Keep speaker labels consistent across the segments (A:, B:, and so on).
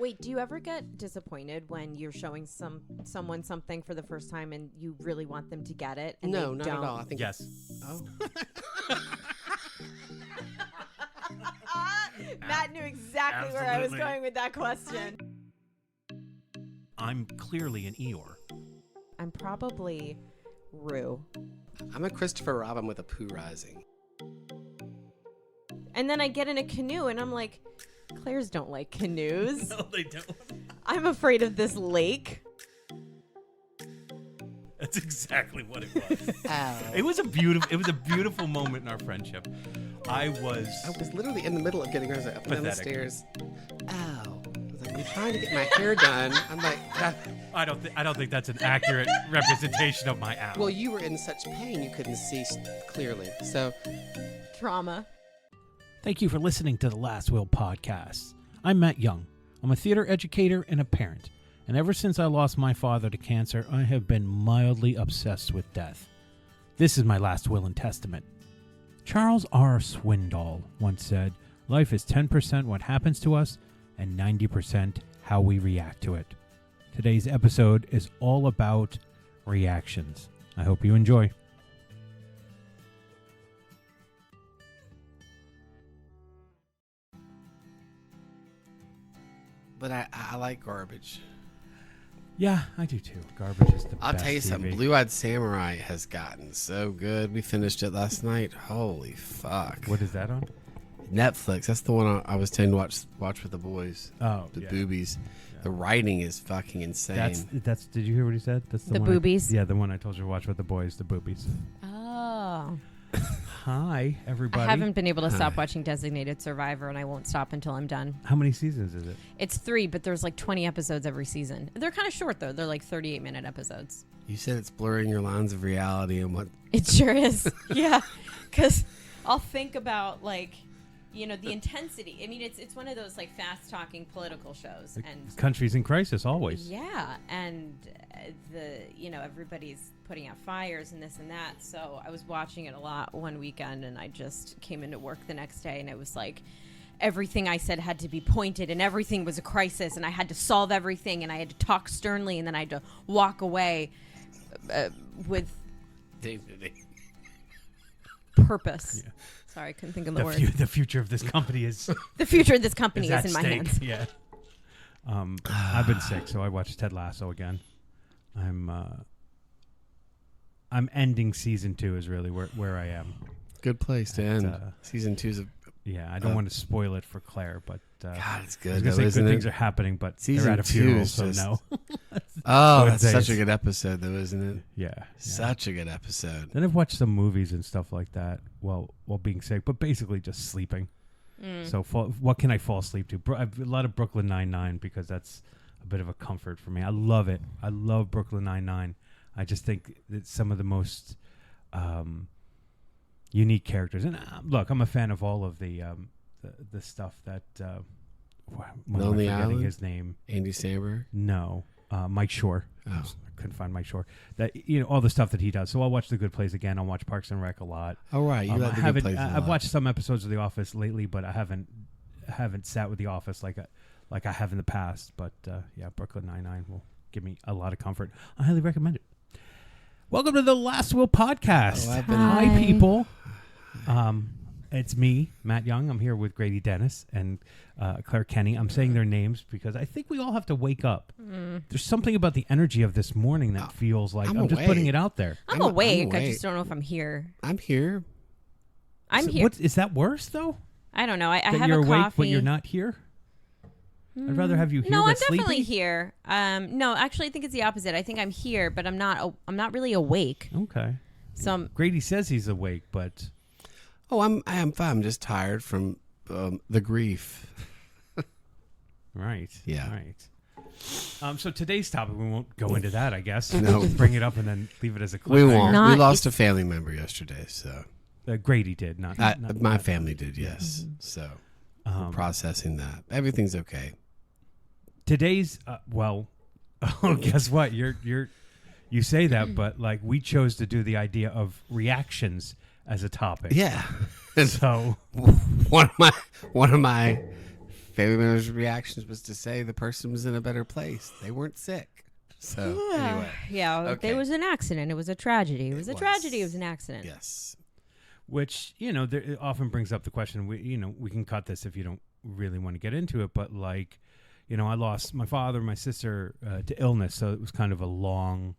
A: Wait, do you ever get disappointed when you're showing someone something for the first time and you really want them to get it? And
B: No,
A: they
B: not
A: don't?
B: at all. I think
C: Yes.
B: Oh.
A: Matt knew exactly where I was
C: Absolutely.
A: going with that question.
C: I'm clearly an Eeyore.
A: I'm probably Rue.
B: I'm a Christopher Robin with a Pooh Rising.
A: And then I get in a canoe and I'm like, Clairs don't like canoes.
C: No, they don't.
A: I'm afraid of this lake.
C: That's exactly what it was.
B: Ow.
C: It was a beautiful moment in our friendship. I was
B: literally in the middle of getting hers up and down the
C: Pathetic.
B: stairs. Ow. I was like, I'm trying to get my hair done. I'm like, God.
C: I don't think that's an accurate representation of my owl.
B: Well, you were in such pain you couldn't see clearly. So,
A: Trauma.
D: Thank you for listening to the Last Will podcast. I'm Matt Young. I'm a theater educator and a parent. And ever since I lost my father to cancer, I have been mildly obsessed with death. This is my last will and testament. Charles R. Swindoll once said, "Life is 10% what happens to us and 90% how we react to it." Today's episode is all about reactions. I hope you enjoy.
B: but I like garbage.
D: Yeah, I do too. Garbage is the
B: I'll
D: best
B: tell you
D: TV.
B: something. Blue-Eyed Samurai has gotten so good. We finished it last night. Holy fuck.
D: What is that on?
B: Netflix. That's the one I was telling you to watch with the boys.
D: Oh,
B: The
D: yeah.
B: boobies. The writing is fucking insane.
D: That's. Did you hear what he said? That's
A: The
D: one
A: boobies?
D: Yeah, the one I told you to watch with the boys. The boobies.
A: Oh.
D: Hi, everybody.
A: I haven't been able to stop watching Designated Survivor, and I won't stop until I'm done.
D: How many seasons is it?
A: It's 3, but there's like 20 episodes every season. They're kind of short, though. They're like 38-minute episodes.
B: You said it's blurring your lines of reality and what.
A: It sure is. Yeah. Because I'll think about, like, you know, the intensity. I mean, it's one of those, like, fast-talking political shows. And
D: Countries in crisis, always.
A: yeah, and everybody's putting out fires and this and that. So I was watching it a lot one weekend, and I just came into work the next day, and it was like everything I said had to be pointed, and everything was a crisis, and I had to solve everything, and I had to talk sternly, and then I had to walk away with purpose.
D: Yeah.
A: Sorry, I couldn't think of the word.
D: The future of this company is
A: The future of this company
D: at
A: is in my
D: stake.
A: hands.
D: Yeah. I've been sick, so I watched Ted Lasso again. I'm ending season 2 is really where I am.
B: Good place to end. Season 2's a.
D: Yeah, I don't want to spoil it for Claire, but
B: God, it's
D: I
B: good.
D: was
B: Though,
D: gonna say
B: isn't
D: good
B: it?
D: things are happening, but
B: Season
D: they're at a
B: 2
D: funeral,
B: is
D: so
B: just-
D: no.
B: Oh,
D: I'd
B: that's
D: say
B: such a
D: it's-
B: good episode, though, isn't it?
D: Yeah.
B: Such a good episode.
D: Then I've watched some movies and stuff like that while being sick, but basically just sleeping. So what can I fall asleep to? I've a lot of Brooklyn Nine-Nine because that's a bit of a comfort for me. I love it. I love Brooklyn Nine-Nine. I just think it's some of the most unique characters. And look, I'm a fan of all of the stuff that. When am I
B: Lonely
D: forgetting
B: Island?
D: his name?
B: Andy Samberg.
D: No, Mike Shore.
B: Oh.
D: I couldn't find Mike Shore. That all the stuff that he does. So I'll watch The Good Place again. I'll watch Parks and Rec a lot.
B: Oh, right. You like the Good Place a lot.
D: I've watched some episodes of The Office lately, but I haven't sat with The Office like I have in the past. But yeah, Brooklyn Nine-Nine will give me a lot of comfort. I highly recommend it. Welcome to the Last Will podcast.
B: Oh, I've been-
D: Hi,
A: Hi.
D: people. It's me, Matt Young. I'm here with Grady Dennis and Claire Kenny. I'm saying their names because I think we all have to wake up. There's something about the energy of this morning that feels like I'm just putting
B: awake.
D: it out there.
A: I'm
B: I'm
A: awake. I
B: awake.
A: just don't know if I'm here.
B: I'm here.
A: I'm
D: So
A: here.
D: What is that worse though?
A: I don't know. I
D: That
A: have
D: you're
A: a
D: awake
A: coffee.
D: but you're not here. I'd rather have you here.
A: No,
D: but
A: I'm definitely
D: sleepy.
A: here. No, actually, I think it's the opposite. I think I'm here, but I'm not. I'm not really awake.
D: Okay.
A: So
D: Grady says he's awake, but
B: Oh, I am fine. I'm just tired from the grief.
D: right.
B: Yeah.
D: Right. So today's topic, we won't go into that. I guess.
B: No.
D: We'll bring it up and then leave it as a cliffhanger.
B: We won't.
A: Not
B: We lost
A: if-
B: a family member yesterday, so
D: Grady did not.
B: my family did. Yes. So we're processing that. Everything's okay.
D: Today's guess what? You say that, but like we chose to do the idea of reactions as a topic.
B: Yeah.
D: So
B: one of my family members' reactions was to say the person was in a better place. They weren't sick. So anyway,
A: Yeah,
B: Okay.
A: there was an accident. It was a tragedy. It was a tragedy. It was an accident.
B: yes.
D: Which, it often brings up the question, we can cut this if you don't really want to get into it, but like, I lost my father, my sister to illness, so it was kind of a long,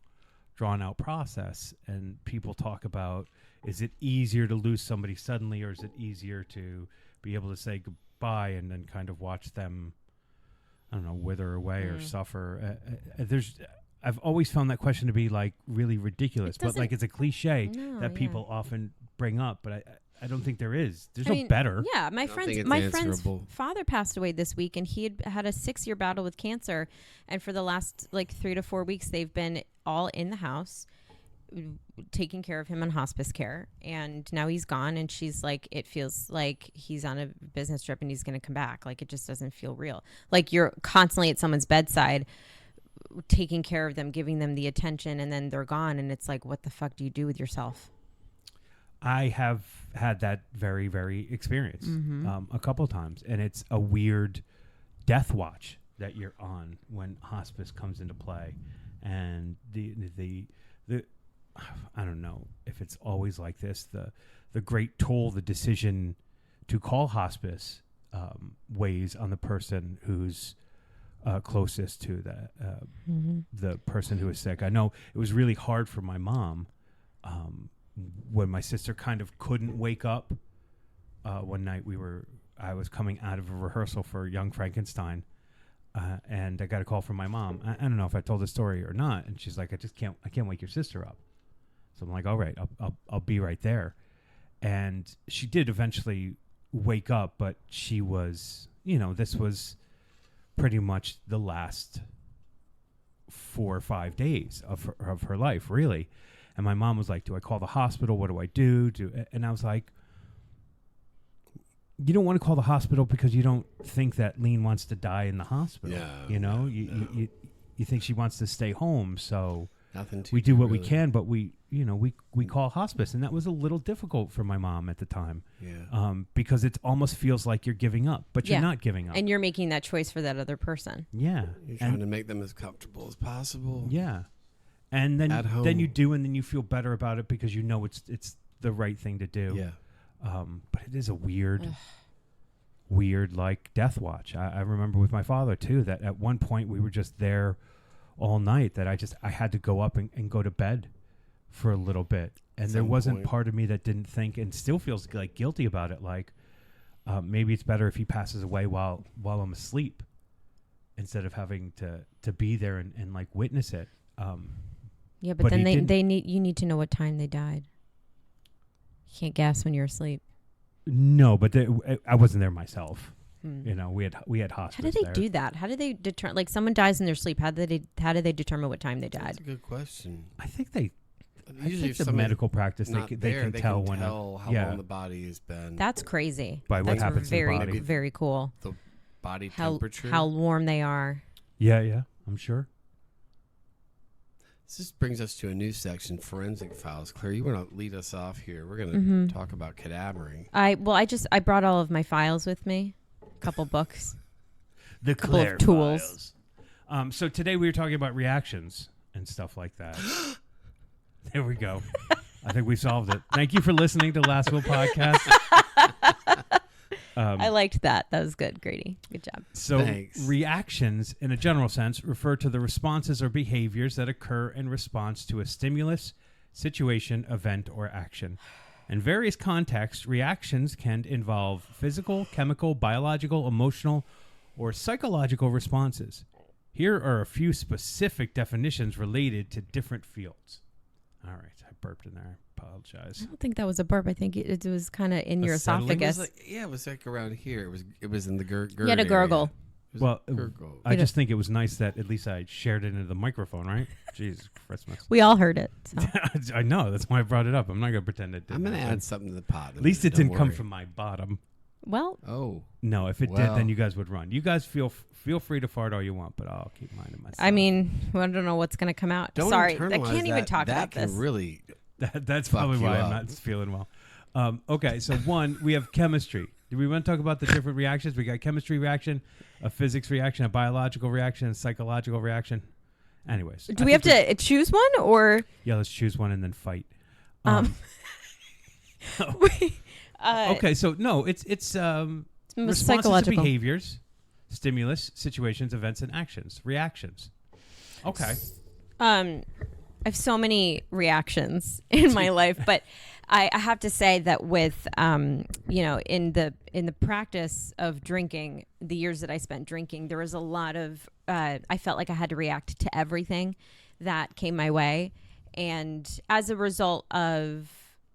D: drawn-out process, and people talk about, is it easier to lose somebody suddenly, or is it easier to be able to say goodbye and then kind of watch them, I don't know, wither away or suffer? I've always found that question to be like really ridiculous, but like it's a cliche that people often bring up, but I don't think there is. There's no better.
A: Yeah, my
B: don't think
A: friend's
B: it's answerable.
A: father passed away this week, and he had a 6-year battle with cancer, and for the last 3 to 4 weeks, they've been all in the house, taking care of him on hospice care, and now he's gone, and she's like, it feels like he's on a business trip and he's going to come back. Like, it just doesn't feel real. Like, you're constantly at someone's bedside taking care of them, giving them the attention, and then they're gone, and it's like, what the fuck do you do with yourself?
D: I have had that very, very experience a couple of times, and it's a weird death watch that you're on when hospice comes into play, and the I don't know if it's always like this. The great toll the decision to call hospice weighs on the person who's closest to the person who is sick. I know it was really hard for my mom. When my sister kind of couldn't wake up one night, I was coming out of a rehearsal for Young Frankenstein, and I got a call from my mom. I don't know if I told the story or not, and she's like, I can't wake your sister up. So I'm like, all right, I'll be right there. And she did eventually wake up, but she was, this was pretty much the last 4 or 5 days of her life, really. And my mom was like, do I call the hospital? What do I do? And I was like, you don't want to call the hospital because you don't think that Lean wants to die in the hospital.
B: No,
D: You think she wants to stay home. So
B: nothing
D: we do what we can, but we call hospice. And that was a little difficult for my mom at the time.
B: Yeah.
D: Because it almost feels like you're giving up, but you're not giving up.
A: And you're making that choice for that other person.
D: Yeah.
B: You're trying to make them as comfortable as possible.
D: Yeah. And then
B: At home.
D: then you do, and then you feel better about it because you know it's the right thing to do.
B: Yeah.
D: But it is a weird like death watch. I remember with my father too that at one point we were just there all night that I had to go up and go to bed for a little bit, and there wasn't part of me that didn't think and still feels like guilty about it. Like maybe it's better if he passes away while I'm asleep instead of having to be there and like witness it.
A: Yeah, but then you need to know what time they died. You can't guess when you're asleep.
D: No, but I wasn't there myself. We had hospice.
A: How do they do that? How do they determine? Like, someone dies in their sleep. How do they determine what time they died?
B: That's a good question.
D: I think the
B: if
D: medical practice they can tell when
B: how long the body has been.
A: That's crazy.
D: By what happens in the body.
A: Very, very cool.
B: The body temperature.
A: How warm they are.
D: Yeah, I'm sure.
B: This just brings us to a new section, forensic files. Claire, you want to lead us off here? We're going to talk about cadavering.
A: I brought all of my files with me, a couple books,
D: The
A: couple of tools.
D: Files. So today we were talking about reactions and stuff like that. There we go. I think we solved it. Thank you for listening to Last Will Podcast.
A: I liked that. That was good, Grady. Good job.
D: So
B: Thanks.
D: Reactions, in a general sense, refer to the responses or behaviors that occur in response to a stimulus, situation, event, or action. In various contexts, reactions can involve physical, chemical, biological, emotional, or psychological responses. Here are a few specific definitions related to different fields. All right, I burped in there. I apologize.
A: I don't think that was a burp. I think it was kind of in your esophagus.
B: It was like around here. It was in the GERD.
A: You had a gurgle.
B: Gurgle.
D: I just think it was nice that at least I shared it into the microphone, right? Jesus Christmas.
A: We all heard it. So.
D: I know. That's why I brought it up. I'm not going to pretend it didn't.
B: I'm going to
D: happen.
B: add something to the pot.
D: At least it didn't come from my bottom.
A: Well.
B: Oh.
D: No, if it did, then you guys would run. You guys feel free to fart all you want, but I'll keep mine to myself.
A: I mean, I don't know what's going to come out. Sorry, I can't even talk about this.
B: That can really
D: That's probably why I'm not feeling well. Okay, so one, we have chemistry. Do we want to talk about the different reactions? We got chemistry reaction, a physics reaction, a biological reaction, a psychological reaction. Anyways.
A: Do we have to choose one or?
D: Yeah, let's choose one and then fight. Okay, so no, it's responses to
A: psychological
D: behaviors, stimulus, situations, events, and actions. Reactions. Okay.
A: I have so many reactions in my life, but I have to say that with in the practice of drinking, the years that I spent drinking, there was a lot of I felt like I had to react to everything that came my way, and as a result of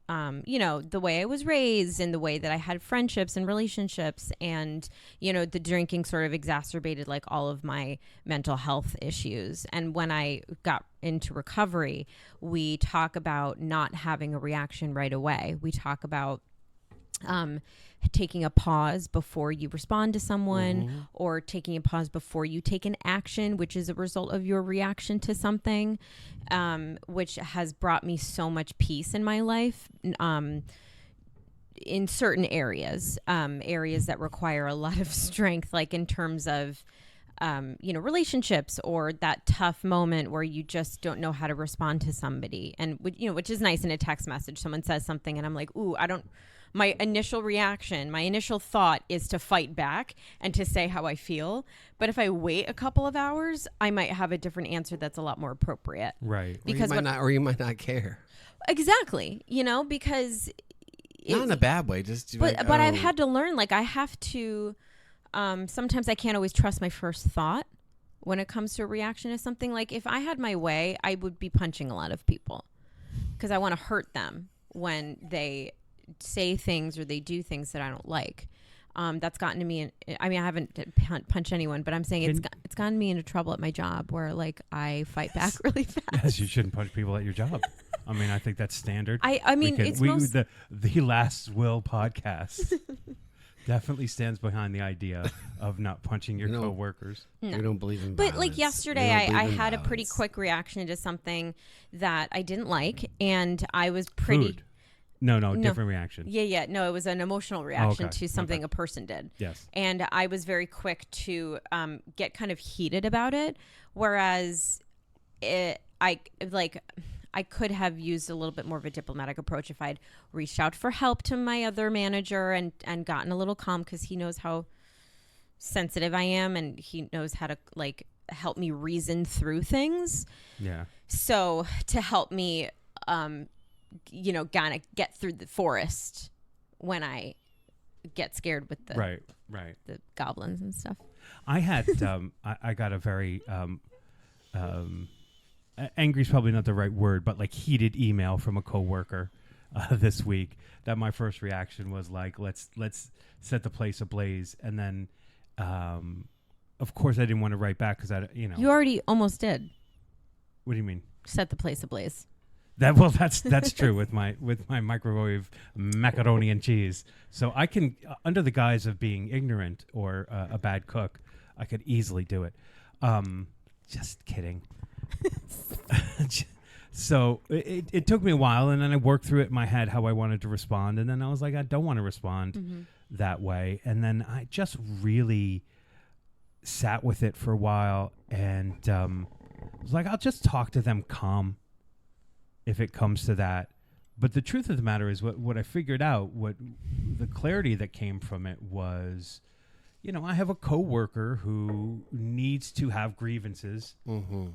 A: the way I was raised and the way that I had friendships and relationships, and the drinking sort of exacerbated like all of my mental health issues. And when I got into recovery, we talk about not having a reaction right away. We talk about taking a pause before you respond to someone, or taking a pause before you take an action, which is a result of your reaction to something, which has brought me so much peace in my life, in certain areas that require a lot of strength, like in terms of relationships, or that tough moment where you just don't know how to respond to somebody, and which is nice in a text message. Someone says something and I'm like, ooh, my initial reaction, my initial thought is to fight back and to say how I feel. But if I wait a couple of hours, I might have a different answer that's a lot more appropriate.
D: Right.
A: Because
B: or you might not care.
A: Exactly. Because
B: Not in a bad way. Just
A: but I've had to learn, like, I have to. Sometimes I can't always trust my first thought when it comes to a reaction to something. Like, if I had my way, I would be punching a lot of people because I want to hurt them when they say things or they do things that I don't like. That's gotten to me. I haven't punched anyone, but I'm saying it's gotten me into trouble at my job where, like, I fight back really fast.
D: Yes, you shouldn't punch people at your job. I think that's standard.
A: The
D: Last Will podcast definitely stands behind the idea of not punching your coworkers.
B: No. We don't believe in
A: But
B: violence.
A: like yesterday, I had a pretty
B: violence.
A: quick reaction to something that I didn't like, and I was pretty.
D: Food. No, different reaction.
A: Yeah. No, it was an emotional reaction to something a person did.
D: Yes.
A: And I was very quick to get kind of heated about it, whereas I could have used a little bit more of a diplomatic approach if I'd reached out for help to my other manager and gotten a little calm, because he knows how sensitive I am and he knows how to like help me reason through things.
D: Yeah.
A: So to help me, kind of get through the forest when I get scared with the
D: right
A: the goblins and stuff.
D: I had I got a very angry is probably not the right word, but like heated email from a coworker this week that my first reaction was like, let's set the place ablaze. And then of course I didn't want to write back because
A: You already almost did.
D: What do you mean?
A: Set the place ablaze.
D: That's true with my microwave macaroni and cheese. So I can, under the guise of being ignorant or a bad cook, I could easily do it. Just kidding. So it took me a while, and then I worked through it in my head how I wanted to respond, and then I was like, I don't want to respond that way. And then I just really sat with it for a while, and was like, I'll just talk to them calm if it comes to that. But the truth of the matter is what I figured out, what the clarity that came from it was, I have a coworker who needs to have grievances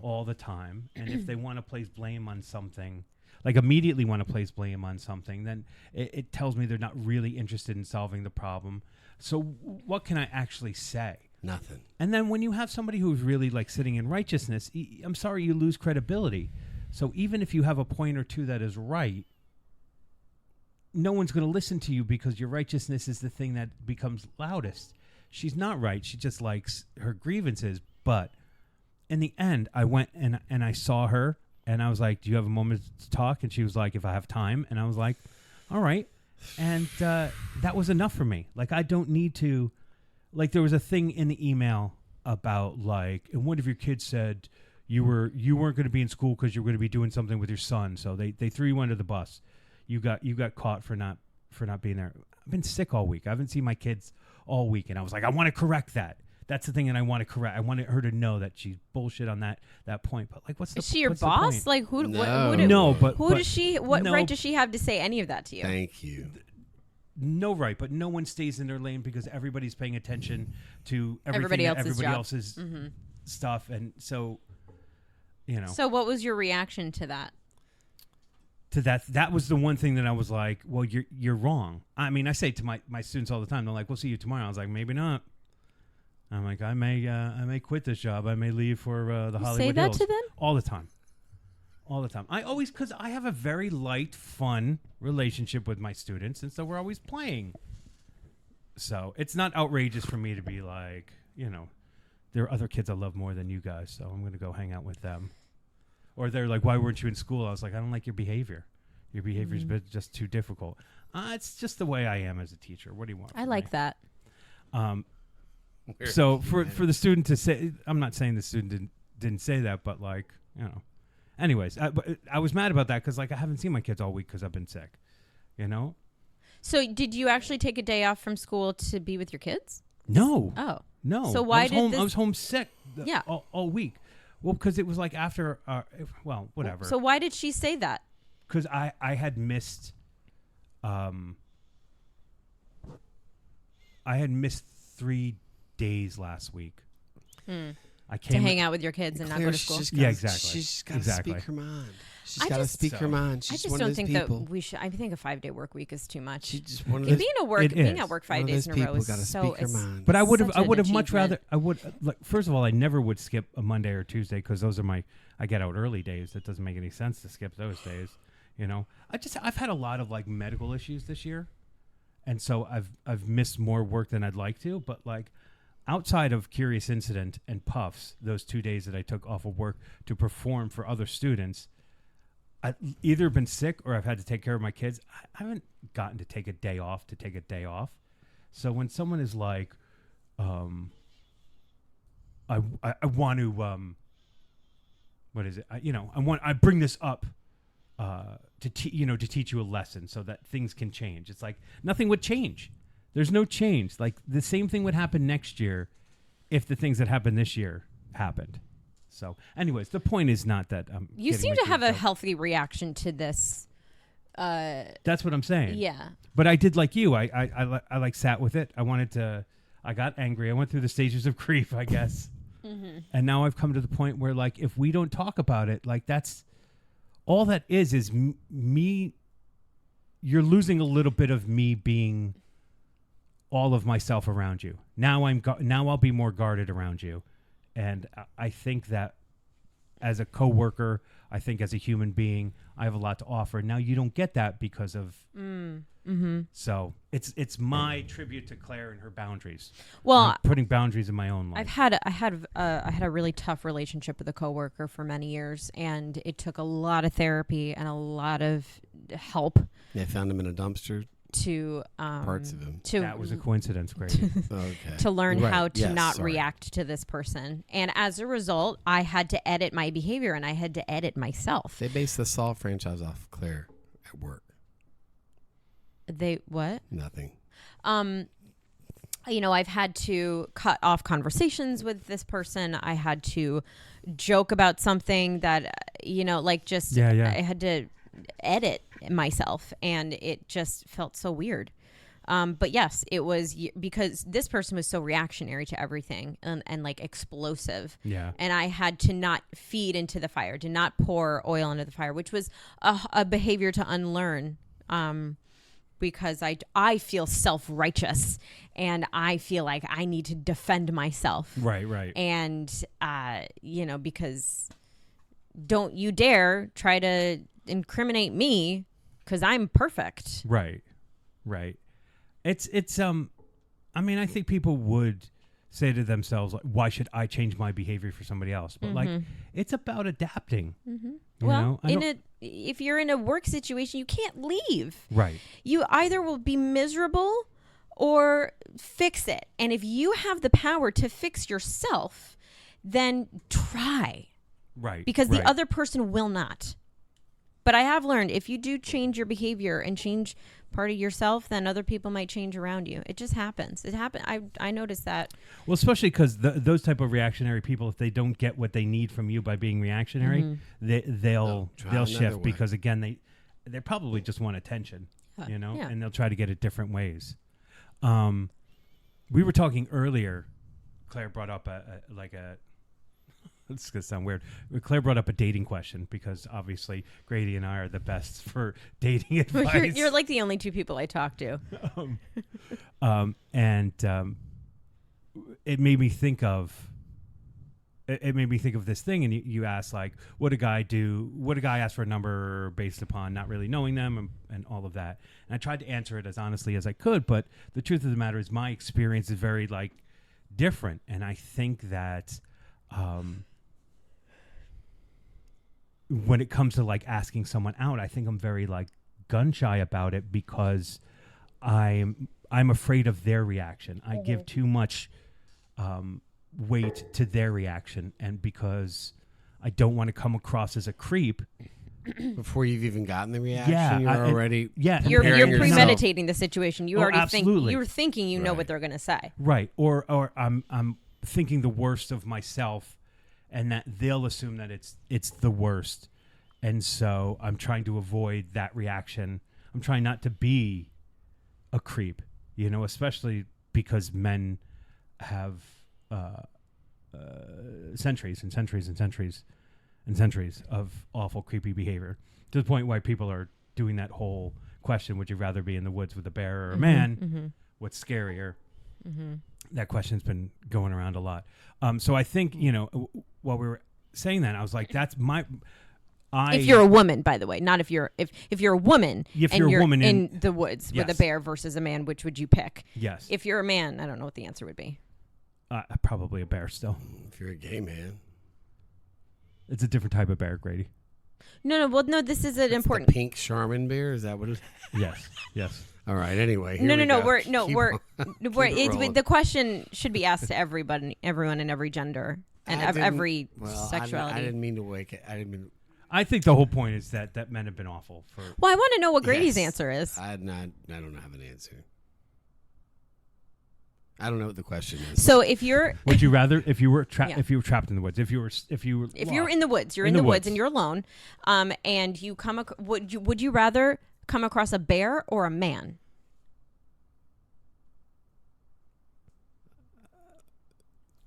D: all the time. And if they want to place blame on something, like immediately want to place blame on something, then it tells me they're not really interested in solving the problem. So what can I actually say?
B: Nothing.
D: And then when you have somebody who's really like sitting in righteousness, I'm sorry, you lose credibility. So even if you have a point or two that is right, no one's going to listen to you because your righteousness is the thing that becomes loudest. She's not right. She just likes her grievances. But in the end, I went and I saw her and I was like, do you have a moment to talk? And she was like, if I have time. And I was like, all right. And that was enough for me. Like, I don't need to, like, there was a thing in the email about like, and what if your kid said you weren't going to be in school because you were going to be doing something with your son. So they threw you under the bus. You got caught for not for not being there. I've been sick all week. I haven't seen my kids all week, and I was like, I want to correct that. That's the thing that I want to correct. I wanted her to know that she's bullshit on that point. But like, what's the
A: Is she your
D: what's the
A: boss?
D: point?
A: Like who?
B: No.
A: What, who,
D: No, but
A: who
D: but
A: does she? What
D: no,
A: right does she have to say any of that to you?
B: Thank you.
D: No right, but no one stays in their lane because everybody's paying attention to
A: Everybody else's
D: everybody
A: job.
D: else's stuff, and so
A: So what was your reaction to that?
D: that was the one thing that I was like, well, you're wrong. I mean, I say to my students all the time, they're like, we'll see you tomorrow. I was like, maybe not. I'm like, I may quit this job. I may leave for the Hollywood
A: Say that
D: Hills.
A: to them?
D: All the time. All the time. Because I have a very light, fun relationship with my students, and so we're always playing. So it's not outrageous for me to be like, there are other kids I love more than you guys, so I'm going to go hang out with them. Or they're like, why weren't you in school? I was like, I don't like your behavior. Your behavior's just too difficult. It's just the way I am as a teacher. What do you want?
A: I like that.
D: So for the student to say, I'm not saying the student didn't say that, but like, anyways, but I was mad about that because like I haven't seen my kids all week because I've been sick,
A: So did you actually take a day off from school to be with your kids?
D: No.
A: Oh.
D: No.
A: So why did
D: I was homesick
A: Yeah.
D: all week. Well, because it was like after, whatever.
A: So why did she say that?
D: Because I had missed, I had missed 3 days last week. I
A: To
D: came
A: hang out with your kids and not go to school?
D: Yeah, exactly.
B: She's got to
D: Exactly.
B: speak her mind. She's
A: I
B: got to
A: just-
B: speak her mind. She's
A: I just
B: one
A: don't
B: of those
A: think
B: people.
A: that we should. I think a 5-day work week is too much.
B: She's just one of
A: And
B: those.
A: being
D: is.
A: at work
B: one
A: 5
B: of
A: days
B: those
A: in a row
B: people
A: is
B: gotta
A: so.
B: speak her
A: it's-
B: mind.
D: But I would
A: Such
D: have
A: an
D: much rather.
A: achievement.
D: First of all, I never would skip a Monday or Tuesday because those are I get out early days. It doesn't make any sense to skip those days. I've had a lot of like medical issues this year, and so I've missed more work than I'd like to. But like outside of Curious Incident and Puffs, those 2 days that I took off of work to perform for other students, I've either been sick or I've had to take care of my kids. I haven't gotten to take a day off to take a day off. So when someone is like, I want to, what is it? I bring this up to teach you a lesson so that things can change. It's like nothing would change. There's no change. Like the same thing would happen next year if the things that happened this year happened. So, anyways, the point is not that
A: You seem to have a healthy reaction to this.
D: That's what I'm saying.
A: Yeah.
D: But I did like you. I like sat with it. I got angry. I went through the stages of grief, I guess. And now I've come to the point where like if we don't talk about it, like that's all that is me. You're losing a little bit of me being all of myself around you. Now now I'll be more guarded around you. And I think that as a coworker, I think as a human being, I have a lot to offer. Now you don't get that because of. So it's my tribute to Claire and her boundaries.
A: Well,
D: I'm putting boundaries in my own life.
A: I had a really tough relationship with a coworker for many years, and it took a lot of therapy and a lot of help
B: They found him in a dumpster.
A: to
B: Parts of him.
D: That was a coincidence, Grady.
B: Okay.
A: to learn
B: Right.
A: how to
B: Yes,
A: not
B: sorry.
A: react to this person. And as a result, I had to edit my behavior and I had to edit myself.
B: They based the Saw franchise off Claire at work.
A: They what?
B: Nothing.
A: I've had to cut off conversations with this person. I had to joke about something that,
D: Yeah.
A: I had to edit myself and it just felt so weird. But yes, it was because this person was so reactionary to everything and like explosive.
D: Yeah.
A: And I had to not feed into the fire, to not pour oil into the fire, which was a behavior to unlearn. Because I feel self-righteous and I feel like I need to defend myself.
D: Right.
A: And, because don't you dare try to incriminate me because I'm perfect.
D: Right. It's I mean, I think people would say to themselves, like, why should I change my behavior for somebody else? But like, it's about adapting.
A: Well, if you're in a work situation, you can't leave.
D: Right.
A: You either will be miserable or fix it. And if you have the power to fix yourself, then try.
D: Right.
A: Because the
D: right.
A: other person will not. But I have learned if you do change your behavior and change part of yourself, then other people might change around you. It just happens. It happened. I noticed that.
D: Well, especially because those type of reactionary people, if they don't get what they need from you by being reactionary, they'll
B: try
D: shift
B: another way.
D: because again they probably just want attention, you know,
A: Yeah.
D: and they'll try to get it different ways. We were talking earlier. Claire brought up a It's gonna sound weird. Claire brought up a dating question because obviously Grady and I are the best for dating advice.
A: You're like the only two people I talk to.
D: It made me think of. It made me think of this thing, and you asked like, would a guy ask for a number based upon not really knowing them and all of that? And I tried to answer it as honestly as I could, but the truth of the matter is my experience is very like different, and I think that when it comes to like asking someone out, I think I'm very like gun shy about it because I'm afraid of their reaction. I give too much weight to their reaction, and because I don't want to come across as a creep.
B: Before you've even gotten the reaction,
D: Yeah,
B: you're already
A: You're
B: comparing yourself.
A: premeditating the situation. You
D: Oh,
A: already
D: absolutely.
A: think you're thinking you know
B: Right.
A: what they're going to say.
D: Right. Or I'm thinking the worst of myself, and that they'll assume that it's the worst. And so I'm trying to avoid that reaction. I'm trying not to be a creep, you know, especially because men have centuries and centuries and centuries and centuries of awful, creepy behavior, to the point why people are doing that whole question, would you rather be in the woods with a bear or a man? What's scarier? That question's been going around a lot. So I think, you know, while we were saying that, I was like, that's
A: If you're a woman, by the way, not if you're a woman
D: If
A: and
D: you're a
A: you're
D: woman
A: in the woods with a
D: Yes.
A: bear versus a man, which would you pick?
D: Yes.
A: If you're a man, I don't know what the answer would be.
D: Probably a bear still.
B: If you're a gay man,
D: It's a different type of bear, Grady.
A: No, this is an
B: It's
A: important.
B: the pink Charmin bear. Is that what it?
D: Yes. Yes.
B: All right. Anyway, here
A: No,
B: we go. Keep
A: we're
B: it rolling.
A: the question should be asked to everyone in every gender and
B: I didn't-
A: every
B: well,
A: sexuality.
B: I didn't mean to wake it. I didn't mean.
D: I think the whole point is that men have been awful for.
A: Well, I want to know what Grady's
B: Yes.
A: answer is.
B: I don't have an answer. I don't know what the question is.
A: So if you're
D: Would you rather if you were
A: Yeah.
D: if you were trapped in the woods, if you were
A: if you're
D: lost?
A: in the woods, you're
D: In
A: in
D: the
A: the woods
D: woods.
A: and you're alone, and you would you rather come across a bear or a man?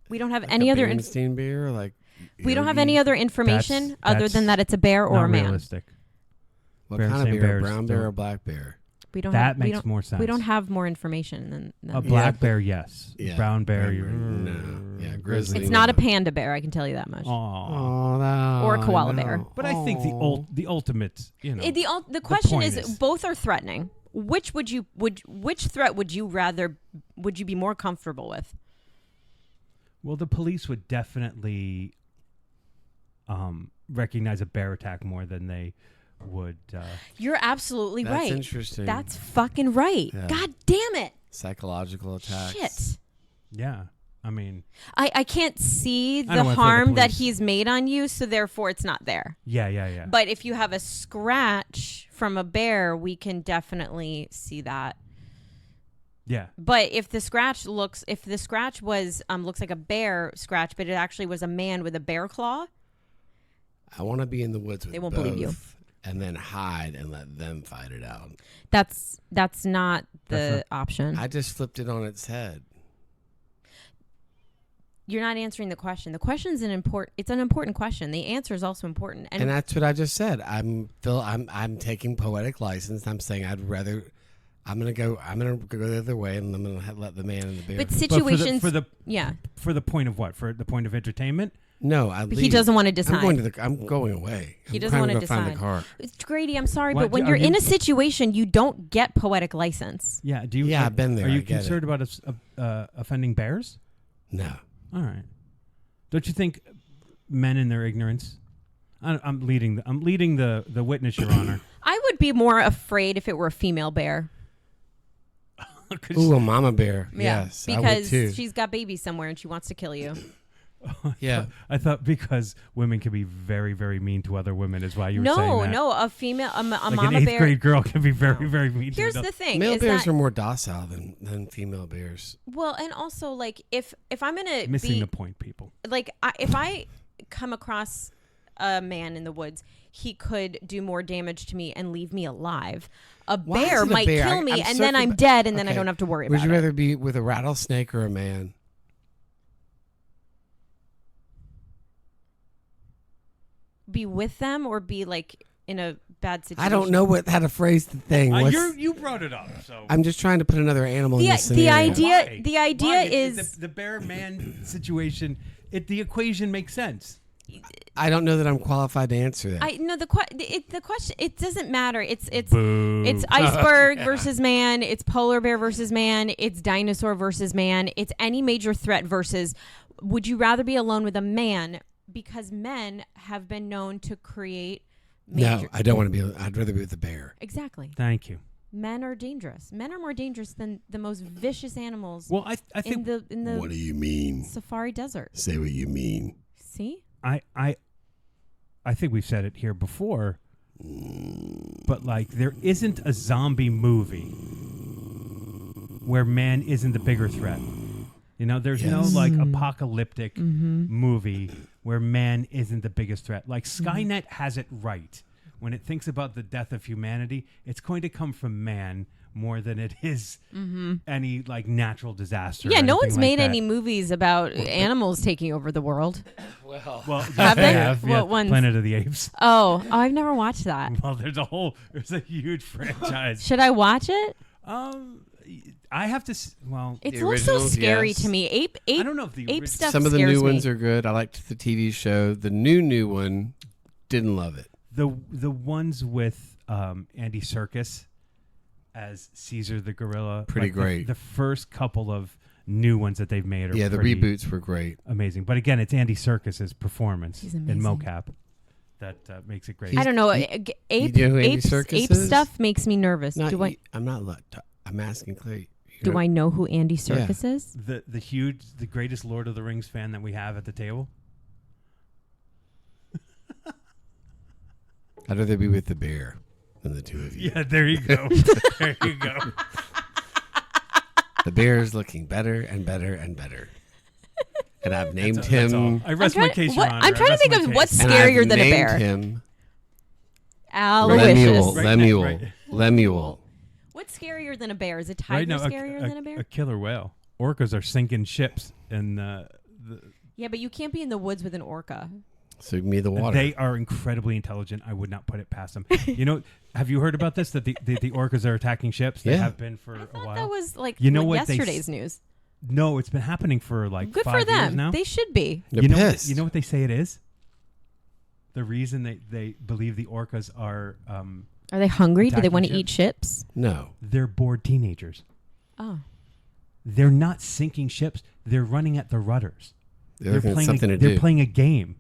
A: We don't have
B: Like
A: any
B: a
A: other.
B: Berenstain bear, like
A: We don't have
B: Yogi?
A: any other information
D: That's-
A: other than that it's a bear or
D: not
A: a man.
D: realistic.
B: What kind of
D: Berenstain
B: bear?
D: bears
B: Brown bear or
D: don't-
B: black bear?
A: We don't.
D: That
A: have, we
D: makes
A: don't,
D: more sense.
A: We don't have more information than
D: A
A: that.
D: black
B: but-
D: bear, yes.
B: Yeah,
D: Brown bear,
B: brown
D: you
B: bear, no. Yeah, grizzly.
A: It's not a panda bear. I can tell you that much.
D: Aw.
B: Oh, no,
A: Or a koala
B: no.
A: bear.
D: But I think
B: Oh.
D: the ultimate, you know.
A: The question
D: point
A: is,
D: is-
A: both are threatening. Which which threat would you be more comfortable with?
D: Well, the police would definitely recognize a bear attack more than they would.
A: You're absolutely
B: That's
A: right.
B: interesting.
A: That's fucking right.
B: Yeah.
A: God damn it.
B: Psychological attacks.
A: Shit.
D: Yeah, I mean,
A: I can't see
D: I don't
A: the
D: wanna throw the
A: harm that
D: police-
A: he's made on you, so therefore it's not there.
D: yeah.
A: But if you have a scratch from a bear, we can definitely see that.
D: Yeah,
A: But if the scratch was looks like a bear scratch, but it actually was a man with a bear claw,
B: I want to be in the woods with
A: They won't
B: both,
A: believe you.
B: and then hide and let them fight it out.
A: that's not the
D: That's
A: option.
B: I just flipped it on its head.
A: You're not answering the question. The question's an important question. The answer is also important.
B: And that's what I just said. I'm taking poetic license. I'm saying I'm gonna go the other way, and I'm gonna let the man and the bear.
A: but
D: But
A: situations,
D: for the
A: yeah,
D: for the point of what? For the point of entertainment?
B: no, I
A: but he doesn't want to decide.
B: I'm going away.
A: He
B: I'm
A: doesn't
B: trying
A: want to
B: go find
A: decide.
B: the car.
A: Grady, I'm sorry,
D: Why-
A: but when
D: are
A: you're in
D: you-
A: a situation, you don't get poetic license.
D: Yeah. Do you?
B: Yeah, I've been there.
D: Are you
B: I get
D: concerned about offending bears?
B: No.
D: All right. Don't you think men in their ignorance? I'm leading the witness, Your Honor.
A: I would be more afraid if it were a female bear.
B: Ooh, a mama bear.
A: Yeah,
B: Yes, I would
A: because
B: too.
A: she's got babies somewhere and she wants to kill you.
B: Yeah.
D: I thought because women can be very, very mean to other women is why you were saying that.
A: No, a female, a
D: Like
A: mama
D: an 8th
A: bear.
D: grade girl can be very, very mean
A: Here's
D: to
A: the thing:
B: Male
A: is
B: bears
A: that,
B: are more docile than female bears.
A: well, and also like if I'm gonna
D: missing
A: be
D: the point, people.
A: like if I come across a man in the woods, he could do more damage to me and leave me alive. A
B: Why is
A: bear
B: it a
A: might
B: bear?
A: kill me,
B: I'm
A: and then I'm
B: circling-
A: dead, and then I
B: Okay.
A: don't have to worry
B: Would
A: about
B: you
A: it.
B: rather be with a rattlesnake or a man?
A: Be with them or be like in a bad situation?
B: I don't know how to phrase the thing.
D: You brought it up, so.
B: I'm just trying to put another animal in
A: The-
B: this
A: the
B: scenario.
A: idea-
D: Why?
A: the idea
D: Why?
A: is-
D: the bear man situation. The equation makes sense.
B: I don't know that I'm qualified to answer that.
A: I no the question. It doesn't matter. It's
D: Boo.
A: it's iceberg versus man. It's polar bear versus man. It's dinosaur versus man. It's any major threat versus. Would you rather be alone with a man? Because men have been known to create.
B: No,
A: Major,
B: I don't want to be. I'd rather be with the bear.
A: exactly.
D: Thank you.
A: Men are dangerous. Men are more dangerous than the most vicious animals
D: Well, I
A: in
D: think
A: the
B: What do you mean?
A: safari desert.
B: Say what you mean.
A: See?
D: I think we've said it here before, but like there isn't a zombie movie where man isn't the bigger threat. You know, there's no
B: Yes.
D: like apocalyptic movie where man isn't the biggest threat. Like Skynet has it right. When it thinks about the death of humanity, it's going to come from man more than it is any like natural disaster.
A: Yeah,
D: or
A: no
D: anything
A: one's
D: like
A: made
D: that.
A: any movies about animals taking over the world.
D: Well,
A: Have they?
D: yeah,
A: What ones?
D: Planet of the Apes.
A: Oh, I've never watched that.
D: Well, there's a huge franchise.
A: Should I watch it?
D: I have to. Well,
A: It
B: The
A: looks so
B: originals,
A: scary
B: yes.
A: to me. Ape
D: I don't know if the
A: ape
D: orig-
A: stuff
B: Some of the
A: scares
B: new
A: me.
B: ones are good. I liked the TV show. The new one, didn't love it.
D: the ones with Andy Serkis as Caesar the gorilla.
B: Pretty
D: like
B: great.
D: The first couple of new ones that they've made are
B: Yeah, the
D: pretty
B: reboots were great.
D: amazing. But again, it's Andy Serkis's performance
A: He's
D: in
A: amazing.
D: mocap that makes it great.
A: I don't know.
B: You
A: Ape
B: know who Andy
A: apes,
B: Serkis
A: ape
B: is?
A: stuff makes me nervous.
B: Not,
A: Do I
B: I'm not. I'm asking Clay.
A: do I know who Andy Serkis is?
D: The greatest Lord of the Rings fan that we have at the table.
B: I'd rather be with the bear than the two of you.
D: Yeah, there you go. There you go.
B: The bear is looking better and better and better. And I've named
D: That's all.
B: him.
D: I rest my case, Your Honor.
A: I'm trying
D: I
A: to think
D: rest
A: of
D: my
A: what's
D: case.
B: And I've
A: scarier than a
B: named
A: bear.
B: him
A: Aloysius.
D: Right,
B: Lemuel.
D: right.
B: Lemuel.
A: What's scarier than a bear? Is a
D: Right
A: tiger
D: now,
A: scarier than a bear?
D: a killer whale. Orcas are sinking ships, and
A: Yeah, but you can't be in the woods with an orca.
B: So give me the water.
D: they are incredibly intelligent. I would not put it past them. You know, have you heard about this? That the orcas are attacking ships? They
B: Yeah.
D: have been for
A: I
D: a
A: thought
D: while.
A: that was like
D: You know what they
A: yesterday's
D: s-
A: news.
D: No, it's been happening for like
A: Good
D: 5
A: for
D: years
A: them.
D: now.
A: They should be.
B: They're
D: you know,
B: pissed.
D: you know what they say it is? The reason they believe the orcas are
A: Are they hungry? Do they
D: Attacking
A: want to
D: ships?
A: eat ships?
B: No.
D: they're bored teenagers.
A: Oh.
D: They're not sinking ships. They're running at the rudders.
B: They're looking at something to
D: they're
B: do.
D: playing a game,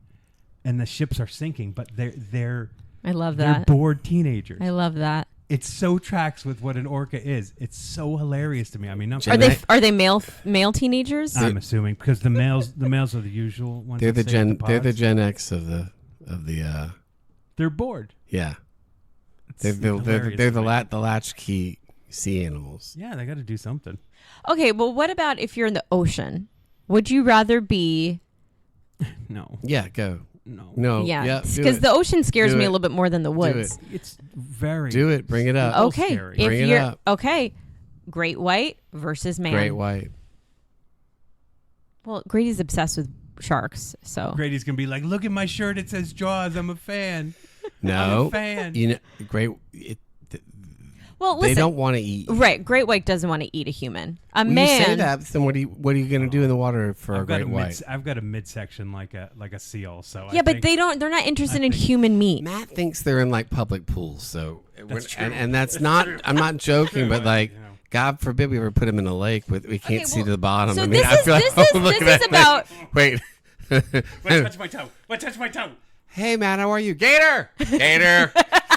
D: and the ships are sinking. But they're
A: I love
D: they're
A: that.
D: bored teenagers.
A: I love that.
D: It so tracks with what an orca is. It's so hilarious to me. I mean, not
A: Are
B: Gen
A: they
B: X-
A: are they male teenagers?
D: I'm assuming because the males are the usual ones.
B: They're
D: that
B: the
D: stay in
B: Gen. They're the
D: pods.
B: Gen X of the.
D: They're bored.
B: Yeah.
D: It's
B: They're
D: hilarious
B: the
D: to me.
B: the latchkey sea animals.
D: Yeah, they got to do something.
A: Okay, well, what about if you're in the ocean? Would you rather be?
D: No,
B: Yeah. Go.
D: no,
B: No.
A: Yeah,
B: do
A: because
B: it.
A: the ocean scares
B: Do
A: me
B: it.
A: a little bit more than the woods.
D: It's very.
B: Do it. Bring it up.
D: little
A: Okay,
D: scary.
A: if
B: Bring it
A: you're
B: up.
A: okay, great white versus man.
B: Great white.
A: Well, Grady's obsessed with sharks, so
D: Grady's gonna be like, "Look at my shirt. It says Jaws. I'm a fan. I'm
B: No.
D: a fan."
B: You know, great.
A: well,
B: They
A: listen.
B: don't want to eat.
A: Right, great white doesn't want to eat a human. A
B: When
A: man.
B: you say that, then what are you going to do in the water for a
D: I've got
B: great white?
D: I've got a midsection like a seal. So
A: Yeah,
D: I
A: but
D: think
A: they don't. They're not interested
D: I
A: in
D: think-
A: human meat.
B: Matt thinks they're in like public pools, so
D: That's true.
B: and that's not. I'm not joking, but like,
D: you know.
B: God forbid we ever put him in a lake with we can't
A: Okay,
B: see
A: well,
B: to the bottom.
A: so
B: I mean,
A: this
B: I
A: is-
B: feel like
A: this
B: I'm
A: is-
B: looking
A: this is
B: at
A: about-
B: Wait.
D: What touch my toe? What touch my toe?
B: Hey, Matt, how are you? Gator, Gator,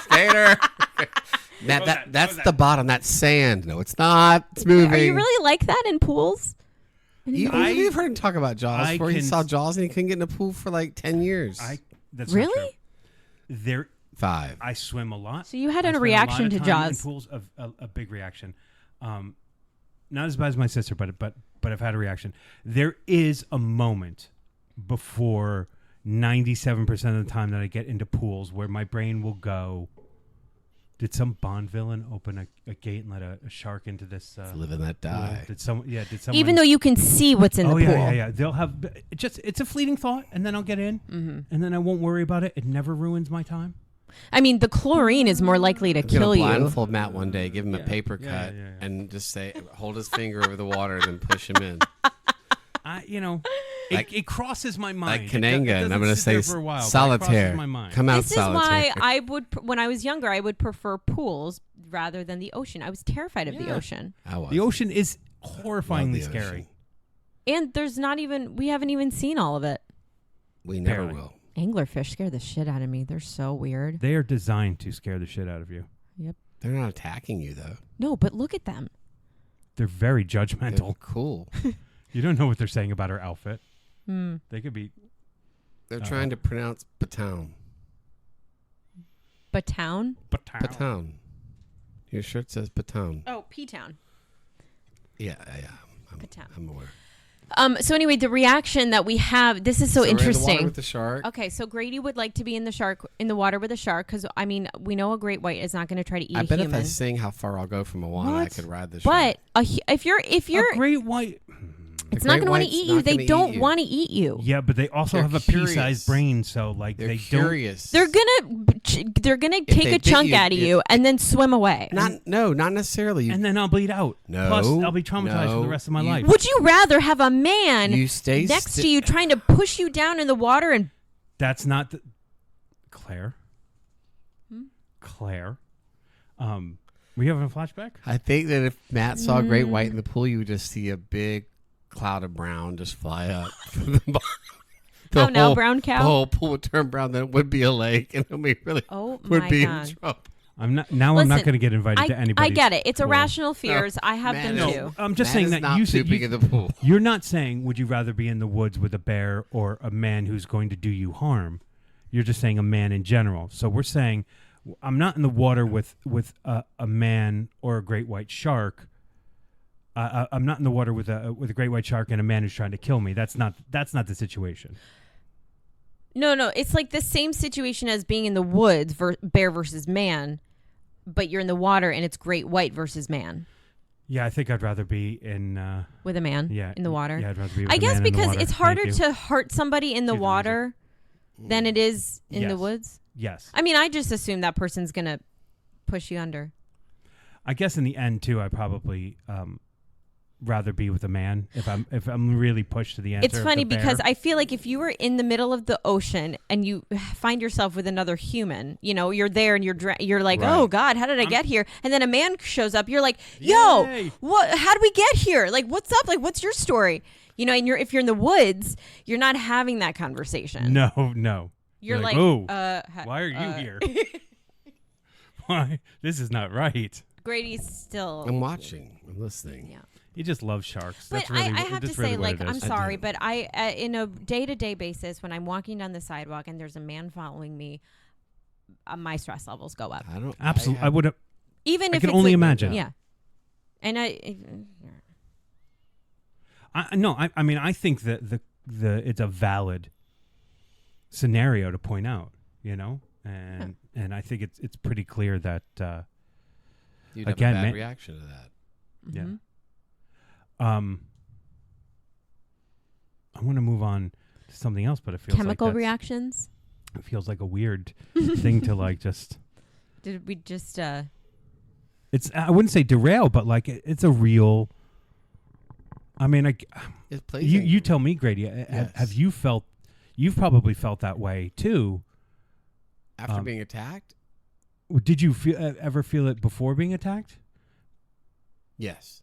B: Gator. Matt,
D: was that?
B: that's
D: What was
B: the
D: that?
B: bottom. That's sand. No, it's not. It's moving.
A: Are you really like that in pools?
B: You've heard him talk about Jaws before. He
D: can-
B: saw Jaws and he couldn't get in the pool for like 10 years.
D: That's
A: Really?
D: Not true. There,
B: 5.
D: I swim a lot.
A: So you had
D: I
A: a
D: spend
A: reaction
D: lot
A: to
D: of time in
A: Jaws.
D: pools of a big reaction. Not as bad as my sister, but I've had a reaction. There is a moment before 97% of the time that I get into pools where my brain will go, did some Bond villain open a gate and let a shark into this?
B: Live and let
D: pool?
B: die.
D: Did someone?
A: Even though you can see what's in the pool.
D: yeah. They'll have it's a fleeting thought, and then I'll get in, and then I won't worry about it. It never ruins my time.
A: I mean, the chlorine is more likely to
B: I'm gonna
A: kill you.
B: blindfold Matt one day, give him a paper cut,
D: yeah.
B: and just say, hold his finger over the water, and then push him in.
D: It crosses my mind.
B: Like Kananga, and I'm going to say
D: for a while, but it
B: solitaire.
D: crosses my mind.
B: Come out
A: This is
B: solitaire.
A: why I would, when I was younger, I would prefer pools rather than the ocean. I was terrified of the
D: Yeah.
A: ocean.
B: I was.
D: The ocean is
B: Love
D: horrifyingly
B: the
D: scary.
B: ocean.
A: And we haven't even seen all of it.
B: We never
D: Barely.
B: will.
A: Anglerfish scare the shit out of me. They're so weird.
D: They are designed to scare the shit out of you.
B: They're not attacking you, though.
A: No, but look at them.
D: They're very
B: They're
D: judgmental.
B: cool.
D: You don't know what they're saying about her outfit.
A: Hmm.
D: They could be.
B: They're trying to pronounce Baton.
A: Batown?
B: Baton. Your shirt says Baton.
A: Oh, P-Town.
B: Yeah.
A: Baton.
B: I'm aware.
A: So anyway, the reaction that we have, this is so
B: we're in the water
A: interesting.
B: with the shark.
A: Okay, so Grady would like to be in the water with a shark because I mean we know a great white is not going to try to eat
B: I
A: a
B: bet
A: human.
B: if I sing how far I'll go from Moana, I
D: What?
B: could ride the shark.
A: But if you're,
D: A great white.
A: it's
B: A
A: not
B: great
A: going to want to
B: white's
A: eat
B: not
A: you. They
B: gonna eat
A: don't
B: you.
A: want to eat you.
D: Yeah, but they also
B: They're
D: have a
B: curious.
D: pea-sized brain, so like
B: They're
D: they
B: curious.
A: They're gonna take
B: they
A: a
B: bit
A: chunk
B: you,
A: out of
B: you-
A: you and then swim away.
B: not necessarily.
D: don't. And then I'll bleed out.
B: No,
D: Plus, I'll be traumatized for the rest of my
B: you-
D: life.
A: Would you rather have a man
B: You stay
A: next to you trying to push you down in the water and
D: That's not the Claire. Claire. Were you having a flashback?
B: I think that if Matt saw a great white in the pool, you would just see a big cloud of brown just fly up. From the bottom.
A: Oh, no, brown cow?
B: The whole pool would turn brown. Then it would be a lake, and we really
A: oh
B: would
A: my
B: be
A: god.
B: in trouble.
D: I'm not I'm
A: Listen,
D: not going to get invited to anybody.
A: I get it. It's irrational fears. I have
B: man,
A: them
B: no.
A: too.
D: I'm just
B: Matt
D: saying
B: is
D: that
B: not
D: you said
B: pooping in the pool.
D: you're not saying would you rather be in the woods with a bear or a man who's going to do you harm. You're just saying a man in general. So we're saying I'm not in the water with a man or a great white shark. I'm not in the water with a great white shark and a man who's trying to kill me. That's not the situation.
A: No, it's like the same situation as being in the woods, bear versus man, but you're in the water and it's great white versus man
D: Yeah, I think I'd rather be in.
A: with a man in the water.
D: Yeah, I'd rather be. With
A: I
D: a
A: guess
D: man in the
A: because
D: water.
A: it's harder
D: Thank you.
A: to hurt somebody in the
D: Cue the
A: water than it is in the
D: Yes.
A: woods.
D: Yes,
A: I mean, I just assume that person's gonna push you under.
D: I guess in the end too, I probably rather be with a man if I'm really pushed to the answer.
A: It's
D: of
A: funny
D: the bear.
A: because I feel like if you were in the middle of the ocean and you find yourself with another human, you know, you're there and you're like,
B: Right.
A: oh God, how did I get here? And then a man shows up, you're like, yo,
D: Yay.
A: what? How did we get here? Like, what's up? Like, what's your story? You know, and if you're in the woods, you're not having that conversation.
D: No.
A: You're like,
D: oh,
A: ha-
D: why are you here? Why? This is not right.
A: Grady's still.
B: I'm watching. I'm listening.
A: Yeah.
D: He just loves sharks.
A: But
D: That's really,
A: I have to
D: that's really
A: say,
D: what
A: like,
D: it
A: I'm
D: is.
A: sorry,
B: do.
A: but I, in a day-to-day basis, when I'm walking down the sidewalk and there's a man following me, my stress levels go up.
B: I don't.
D: Absolutely, I
B: have-
D: would have.
A: Even
D: I
A: if
D: can
A: it's
D: only
A: like-
D: imagine.
A: Yeah. And
D: I mean, I think that the it's a valid scenario to point out, you know, and I think it's pretty clear that
B: You'd have
D: again,
B: a bad
D: man-
B: reaction to that.
D: yeah.
A: Mhm.
D: I want to move on to something else, but it feels
A: Chemical
D: like
A: reactions.
D: it feels like a weird thing to like just.
A: Did we just?
D: It's I wouldn't say derail, but like it's a real. I mean,
B: It's pleasing.
D: you tell me, Grady. Have you felt? You've probably felt that way too.
B: after being attacked?
D: Did you ever feel it before being attacked?
B: Yes.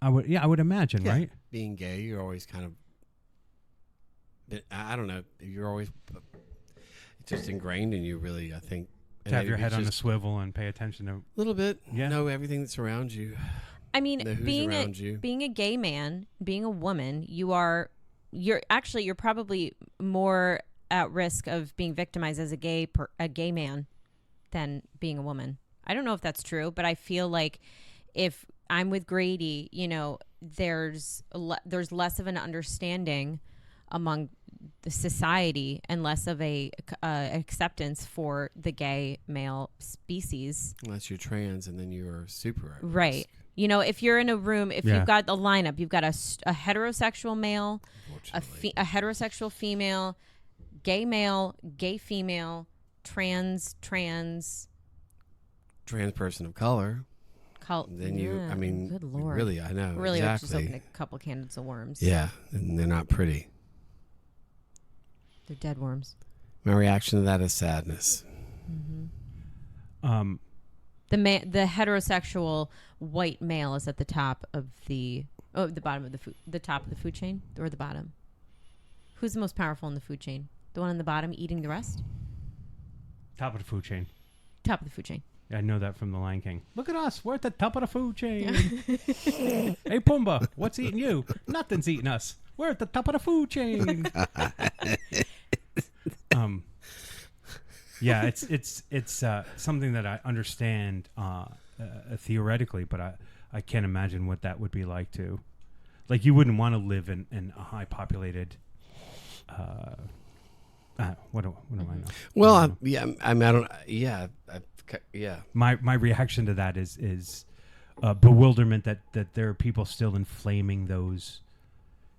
D: I would imagine,
B: Yeah.
D: right?
B: Being gay, you're always kind of. I don't know. You're always. It's just ingrained in you, really. I think.
D: To have your
B: maybe
D: head on a
B: just
D: swivel and pay attention to.
B: little bit.
D: Yeah.
B: Know everything that's around you.
A: I mean,
B: Know who's
A: being
B: around you.
A: being a gay man, being a woman, you're probably more at risk of being victimized as a gay man than being a woman. I don't know if that's true, but I feel like if I'm with Grady, there's less of an understanding among the society and less of a acceptance for the gay male species.
B: Unless you're trans, and then you're super at
A: Right.
B: risk,
A: If you're in a room, if
D: Yeah.
A: you've got a lineup, you've got a heterosexual male,
B: unfortunately.
A: a heterosexual female, gay male, gay female, trans,
B: Trans person of color. Then
A: good Lord.
B: really, I know.
A: Really, I've just
B: exactly.
A: opened a couple cans of worms.
B: Yeah, and they're not pretty.
A: They're dead worms.
B: My reaction to that is sadness.
A: The heterosexual white male is at the top of the bottom of the top of the food chain, or the bottom. Who's the most powerful in the food chain? The one on the bottom eating the rest?
D: Top of the food chain.
A: Top of the food chain.
D: I know that from The Lion King. Look at us. We're at the top of the food chain. Hey, Pumbaa, what's eating you? Nothing's eating us. We're at the top of the food chain. Yeah, it's something that I understand theoretically, but I can't imagine what that would be like too. Like, you wouldn't want to live in a high populated. What do I know?
B: Well,
D: I don't know.
B: yeah, I mean, I don't. Yeah, yeah.
D: My reaction to that is bewilderment that there are people still inflaming those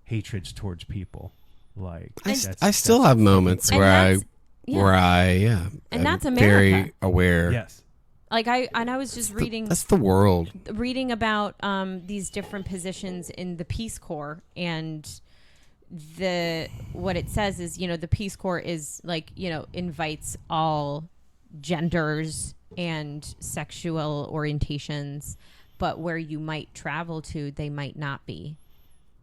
D: hatreds towards people. Like,
B: I still have moments
A: And
B: where
A: that's- yeah.
B: and
A: And that's
B: I'm
A: America.
B: very aware.
D: yes.
A: Like I was just
B: That's the world.
A: reading about these different positions in the Peace Corps, and what it says is, the Peace Corps is like, invites all genders and sexual orientations, but where you might travel to, they might not be.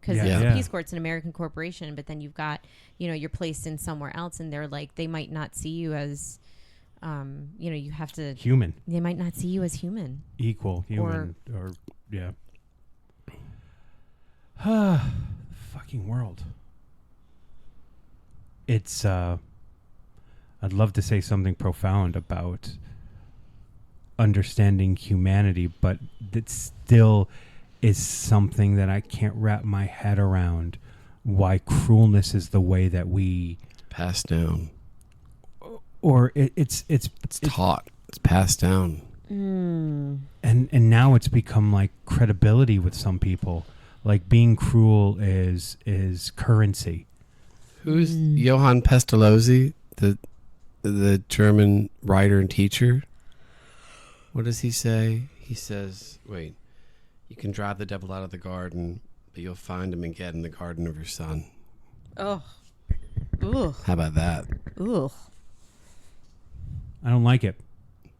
A: Because
B: Yeah.
A: the Peace Corps, it's an American corporation, but then you've got, you're placed in somewhere else, and they're like, they might not see you as, you have to,
D: Human.
A: they might not see you as human.
D: Equal human or yeah. Fucking world. It's I'd love to say something profound about understanding humanity, but it still is something that I can't wrap my head around, why cruelness is the way that we
B: Passed down.
D: or it's
B: Taught. It's passed down.
A: Mm.
D: and now it's become like credibility with some people. Like, being cruel is currency.
B: Who's Johann Pestalozzi, the German writer and teacher? What does he say? He says, wait, you can drive the devil out of the garden, but you'll find him again in the garden of your son.
A: Oh. Ugh.
B: How about that?
A: Ugh.
D: I don't like it.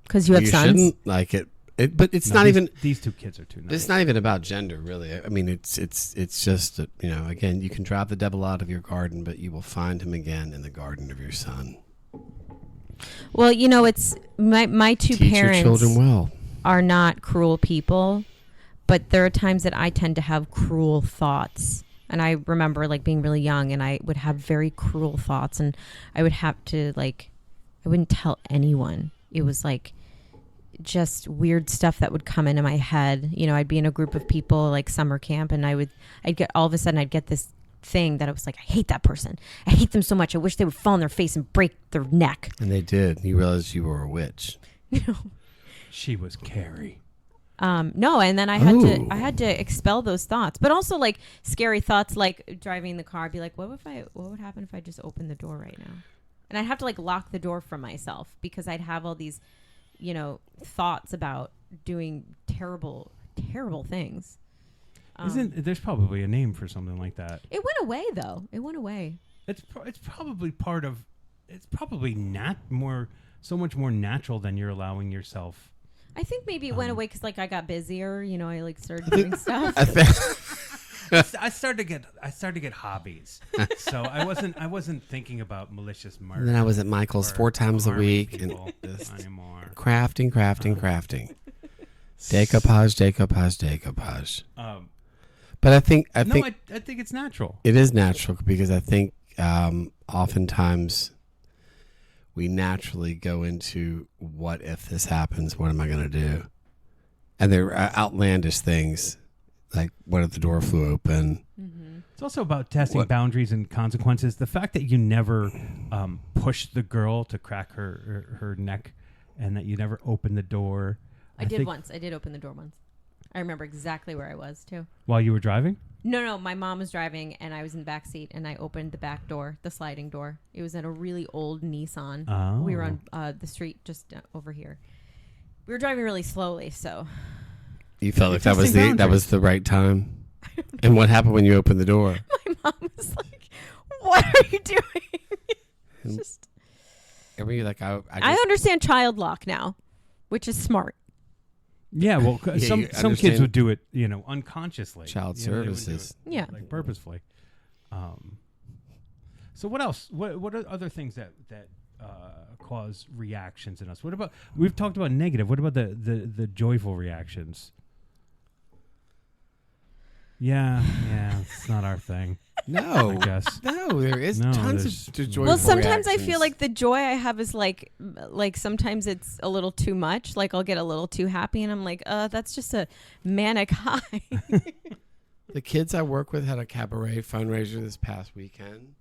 A: Because you have sons?
B: Shouldn't like it. But it's
D: No,
B: not even.
D: These two kids are too nice.
B: It's not even about gender, really. I mean, it's just that, again, you can drive the devil out of your garden, but you will find him again in the garden of your son.
A: Well, it's my two
B: Teach
A: parents
B: your children well.
A: are not cruel people, but there are times that I tend to have cruel thoughts. And I remember like being really young, and I would have very cruel thoughts, and I would have to I wouldn't tell anyone. It was like just weird stuff that would come into my head. I'd be in a group of people like summer camp, and I'd get all of a sudden I'd get this thing that I was like, I hate that person. I hate them so much. I wish they would fall on their face and break their neck.
B: And they did. You realized you were a witch.
D: She was Carrie.
A: No, and then I had to expel those thoughts, but also like scary thoughts, like driving the car. I'd be like, what would happen if I just opened the door right now? And I'd have to like lock the door from myself, because I'd have all these, thoughts about doing terrible, terrible things.
D: There's probably a name for something like that.
A: It went away though. It went away.
D: It's probably part of. It's probably so much more natural than you're allowing yourself.
A: I think maybe it went away because like I got busier. I like started doing stuff.
D: I started to get hobbies, so I wasn't thinking about malicious murder.
B: And then I was at Michael's
D: or
B: 4 times a
D: harming
B: week and
D: people
B: just
D: anymore.
B: crafting. Decoupage.
D: Um,
B: But I think
D: I think it's natural.
B: it is natural because I think oftentimes we naturally go into what if this happens? What am I going to do? And they're outlandish things like what if the door flew open?
D: It's also about testing
B: What?
D: boundaries and consequences. The fact that you never pushed the girl to crack her neck, and that you never opened the door.
A: I did once. I did open the door once. I remember exactly where I was too.
D: While you were driving.
A: No, my mom was driving and I was in the back seat and I opened the back door, the sliding door. It was in a really old Nissan.
D: Oh.
A: We were on the street just over here. We were driving really slowly, so
B: You felt like
D: You're
B: that was
D: testing
B: that was the right time. And what happened when you opened the door?
A: my mom was like, "What are you doing?"
B: And-
A: Just,
B: And were you like, I
A: I understand child lock now, which is smart.
D: Yeah, well,
B: Yeah,
D: some
B: you
D: kids
B: understand-
D: would do it, unconsciously.
B: Child
D: They wouldn't do
B: services.
D: it,
A: Yeah.
D: like purposefully. So what else? What are other things that cause reactions in us? What about we've talked about negative? What about the joyful reactions? Yeah, it's not our thing.
B: No,
D: I guess.
B: no, there is
D: No,
B: tons
D: there's-
B: of joyful
A: Well, sometimes I
B: reactions.
A: feel like the joy I have is like sometimes it's a little too much. Like I'll get a little too happy, and I'm like, that's just a manic high.
B: the kids I work with had a cabaret fundraiser this past weekend.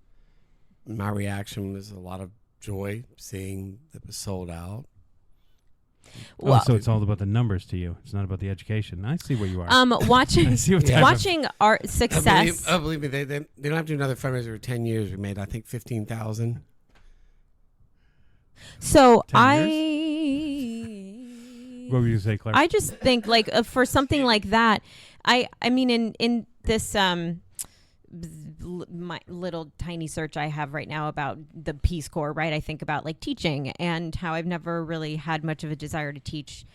B: My reaction was a lot of joy seeing that it was sold out.
A: Well,
D: so it's all about the numbers to you. It's not about the education. I see where you are.
A: watching
D: I see what type of-
A: watching our success.
B: Believe me, they don't have to do another fundraiser for 10 years. We made, I think, 15,000.
A: So
D: 10 What were you gonna say, Claire?
A: I just think like for something like that, I mean in this my little tiny search I have right now about the Peace Corps, right? I think about like teaching and how I've never really had much of a desire to teach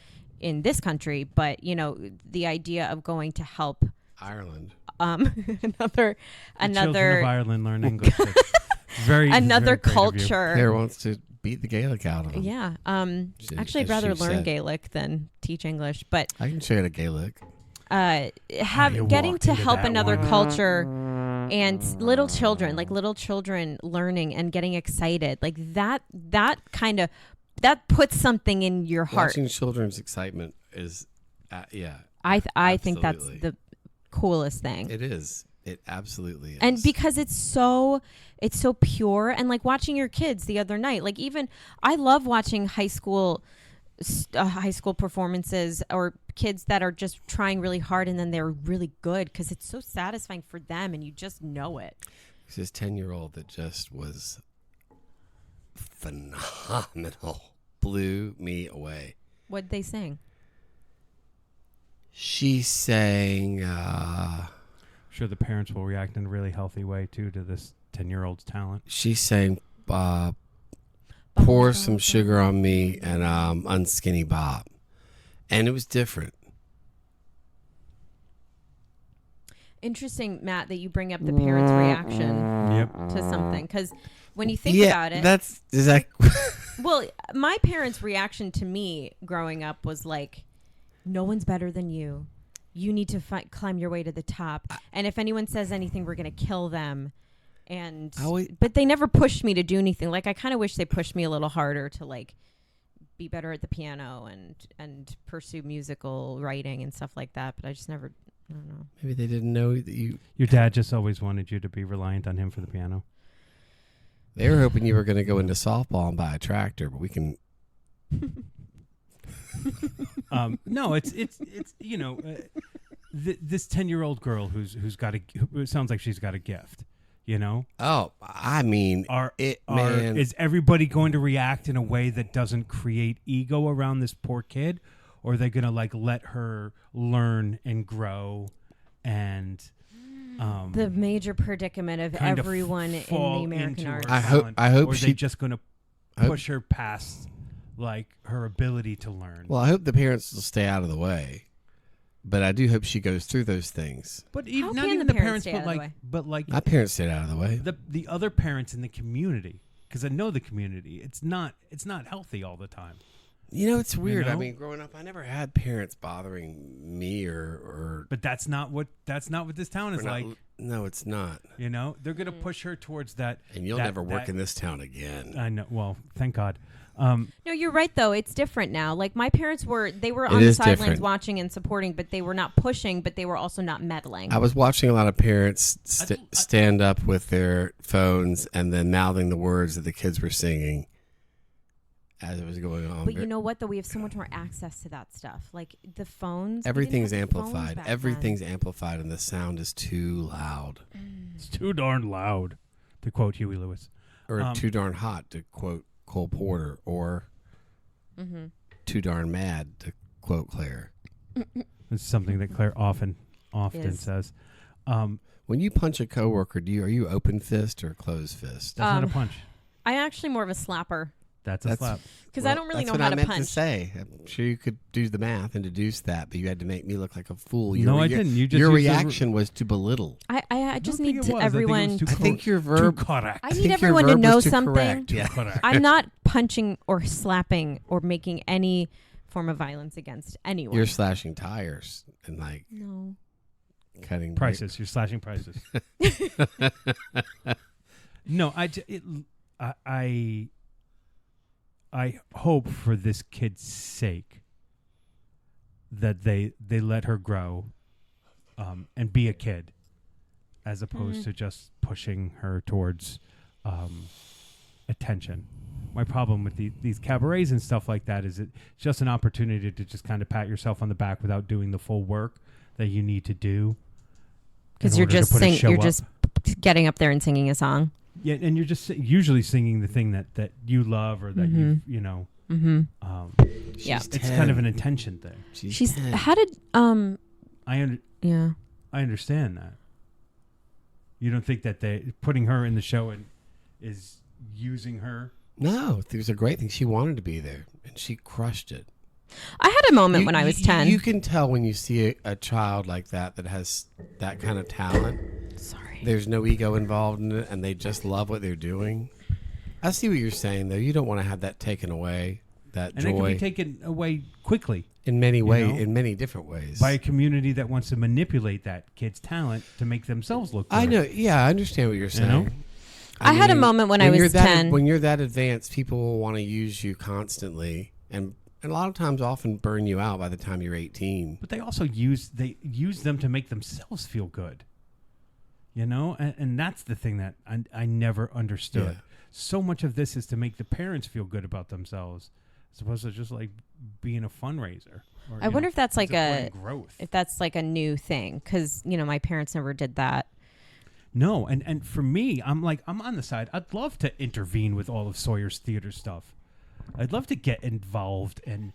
A: in this country, but the idea of going to help
B: Ireland.
A: another
D: The children of Ireland learn English.
A: another
D: very great of you.
A: culture.
B: Claire wants to beat the Gaelic out of them.
A: Yeah.
B: She-
A: Actually, I'd
B: as
A: rather
B: she
A: learn
B: said.
A: Gaelic than teach English, but
B: I can show you the Gaelic.
D: You
A: getting
D: walked
A: to
D: into
A: help
D: that
A: another
D: one.
A: culture and little children learning and getting excited, like that kind of that puts something in your heart.
B: Watching children's excitement is, yeah,
A: I think that's
B: absolutely.
A: the coolest thing.
B: it is. It absolutely is.
A: And because it's so pure, and like watching your kids the other night, like even I love watching high school performances or kids that are just trying really hard and then they're really good because it's so satisfying for them and you just know it.
B: It's this 10-year-old that just was phenomenal. Blew me away.
A: What'd they sing?
B: She sang,
D: I'm sure the parents will react in a really healthy way too to this 10-year-old's talent.
B: Pour Some Sugar on Me and Unskinny Bob. And it was different.
A: Interesting, Matt, that you bring up the parents' reaction
D: Yep.
A: to something because when you think
B: Yeah,
A: about it,
B: is that
A: well, my parents' reaction to me growing up was like, no one's better than you. You need to climb your way to the top. And if anyone says anything, we're going to kill them. And but they never pushed me to do anything. Like I kind of wish they pushed me a little harder to like be better at the piano and pursue musical writing and stuff like that. But I just never, I don't know.
B: maybe they didn't know that you.
D: Your dad just always wanted you to be reliant on him for the piano.
B: They were hoping you were going to go into softball and buy a tractor, but we can.
D: No, it's this 10-year-old girl who's got it sounds like she's got a gift.
B: Oh, I mean, man.
D: Is everybody going to react in a way that doesn't create ego around this poor kid, or are they going to like let her learn and grow and
A: The major predicament of
D: kind of
A: everyone in
D: fall
A: the American
D: into her
A: arts.
B: I hope
D: talent, or are they
B: she-
D: just going to
B: I hope-
D: push her past like her ability to learn.
B: Well, I hope the parents will stay out of the way, but I do hope she goes through those things.
D: But
A: How
D: not
A: can
D: even
A: the
D: the
A: parents
D: parents,
A: stay
D: but
A: out of the
D: like,
A: way?
D: but like
B: My parents stayed out of the way.
D: the other parents in the community, because I know the community. It's not healthy all the time.
B: It's weird. I
D: know?
B: mean, growing up, I never had parents bothering me or
D: But that's not what this town is
B: or not-
D: like.
B: No, it's not.
D: They're going to push her towards that.
B: And you'll never work in this town again.
D: I know. Well, thank God.
A: No, you're right though. It's different now. Like my parents were on the
B: is
A: sidelines
B: different.
A: watching and supporting, but they were not pushing, but they were also not meddling.
B: I was watching a lot of parents stand up with their phones and then mouthing the words that the kids were singing as it was going on.
A: But you know what though? We have so much more access to that stuff. Like the phones. we didn't
B: Everything's
A: have phones
B: amplified.
A: back
B: Everything's
A: then.
B: amplified, and the sound is too loud.
D: It's too darn loud, to quote Huey Lewis.
B: Or too darn hot, to quote Cole Porter. Or too darn mad, to quote Claire.
D: It's something that Claire often
A: Is.
D: says.
B: When you punch a coworker, are you open fist or closed fist?
D: That's not a punch.
A: I'm actually more of a slapper
D: That's a slap.
A: because I don't really know
B: that's
A: how
B: what I
A: to
B: meant
A: punch.
B: to say. I'm sure you could do the math and deduce that, but you had to make me look like a fool.
D: No, I didn't. You just
B: your
D: used the-
B: reaction was to belittle.
A: I just
D: don't think
A: need
D: it
A: to
D: was. I think it was
A: everyone.
D: too
B: I think your
D: Too
B: verb.
D: correct.
A: I
B: think
A: need
B: your
A: everyone to
B: verb
A: know
B: was too
A: something.
B: correct. Yeah.
D: Correct.
A: I'm not punching or slapping or making any form of violence against anyone.
B: You're slashing tires and like
A: No.
B: cutting
D: Prices. You're slashing prices. No, I hope for this kid's sake that they let her grow and be a kid as opposed to just pushing her towards attention. My problem with these cabarets and stuff like that is it's just an opportunity to just kind of pat yourself on the back without doing the full work that you need to do.
A: Because
D: in
A: you're
D: order to
A: just
D: put a show
A: you're
D: up.
A: just getting up there and singing a song.
D: Yeah, and you're just usually singing the thing that you love or that you know.
A: Mm-hmm. Yeah.
B: She's
D: It's kind of an intention thing.
A: She's
B: 10.
A: how did yeah.
D: I understand that. You don't think that they putting her in the show and is using her?
B: No, it was a great thing. She wanted to be there, and she crushed it.
A: I had a moment when I was 10.
B: You can tell when you see a child like that has that kind of talent.
A: Sorry.
B: There's no ego involved in it, and they just love what they're doing. I see what you're saying, though. You don't want to have that taken away, that
D: And it can
B: joy,
D: be taken away quickly
B: in many ways,
D: know?
B: in many different ways.
D: by a community that wants to manipulate that kid's talent to make themselves look good.
B: I know. Yeah, I understand what you're saying.
D: know?
A: I had a moment when I was
B: you're
A: 10.
B: When you're that advanced, people will want to use you constantly, and a lot of times, often burn you out by the time you're 18.
D: But they also use them to make themselves feel good. You know? And that's the thing that I never understood.
B: Yeah.
D: So much of this is to make the parents feel good about themselves as opposed to just like being a fundraiser. Or,
A: I wonder if that's like
D: supporting growth.
A: if that's like a new thing because my parents never did that.
D: No, and for me, I'm on the side. I'd love to intervene with all of Sawyer's theater stuff. I'd love to get involved and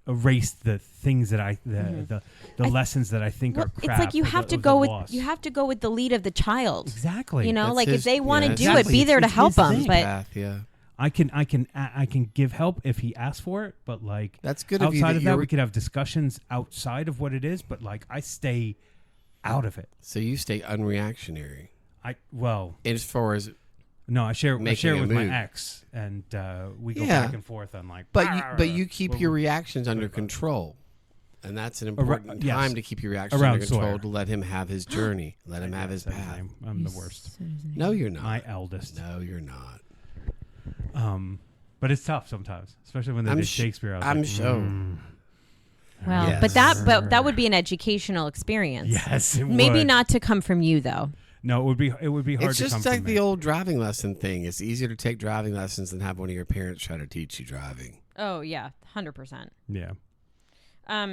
D: erase the things that the lessons that I think are crap.
A: It's like you
D: or
A: have
D: the-
A: to
D: or the
A: go with
D: loss.
A: the lead of the child.
D: Exactly.
A: Like
B: That's
A: if
B: his-
A: they want to
B: yeah,
A: do
D: exactly.
A: it, be there to
D: It's
A: help
D: his
A: them.
D: thing.
A: But
B: Path, yeah.
D: I can give help if he asks for it, but like
B: That's good of you
D: outside
B: that
D: of that,
B: you're-
D: we could have discussions outside of what it is. But like I stay out of it.
B: So you stay unreactionary. As far as,
D: No, I share
B: Making a
D: with my
B: move.
D: ex, and we go
B: Yeah.
D: back and forth on like.
B: but you keep
D: Well,
B: your reactions under control, and that's an important
D: yes.
B: time to keep your reactions
D: Around
B: under control.
D: Sawyer.
B: To let him have his journey, let him have his
D: That's
B: path.
D: name. I'm the worst.
B: No, you're not.
D: My eldest.
B: No, you're not.
D: But it's tough sometimes, especially when they did Shakespeare. I was
B: I'm
D: like,
B: sure.
A: well,
B: Yes.
A: but that would be an educational experience.
D: Yes, it
A: Maybe
D: would.
A: not to come from you though.
D: No, it would be hard
B: It's
D: to come
B: just like
D: from
B: the
D: me.
B: old driving lesson thing. It's easier to take driving lessons than have one of your parents try to teach you driving.
A: Oh yeah, 100%.
D: Yeah.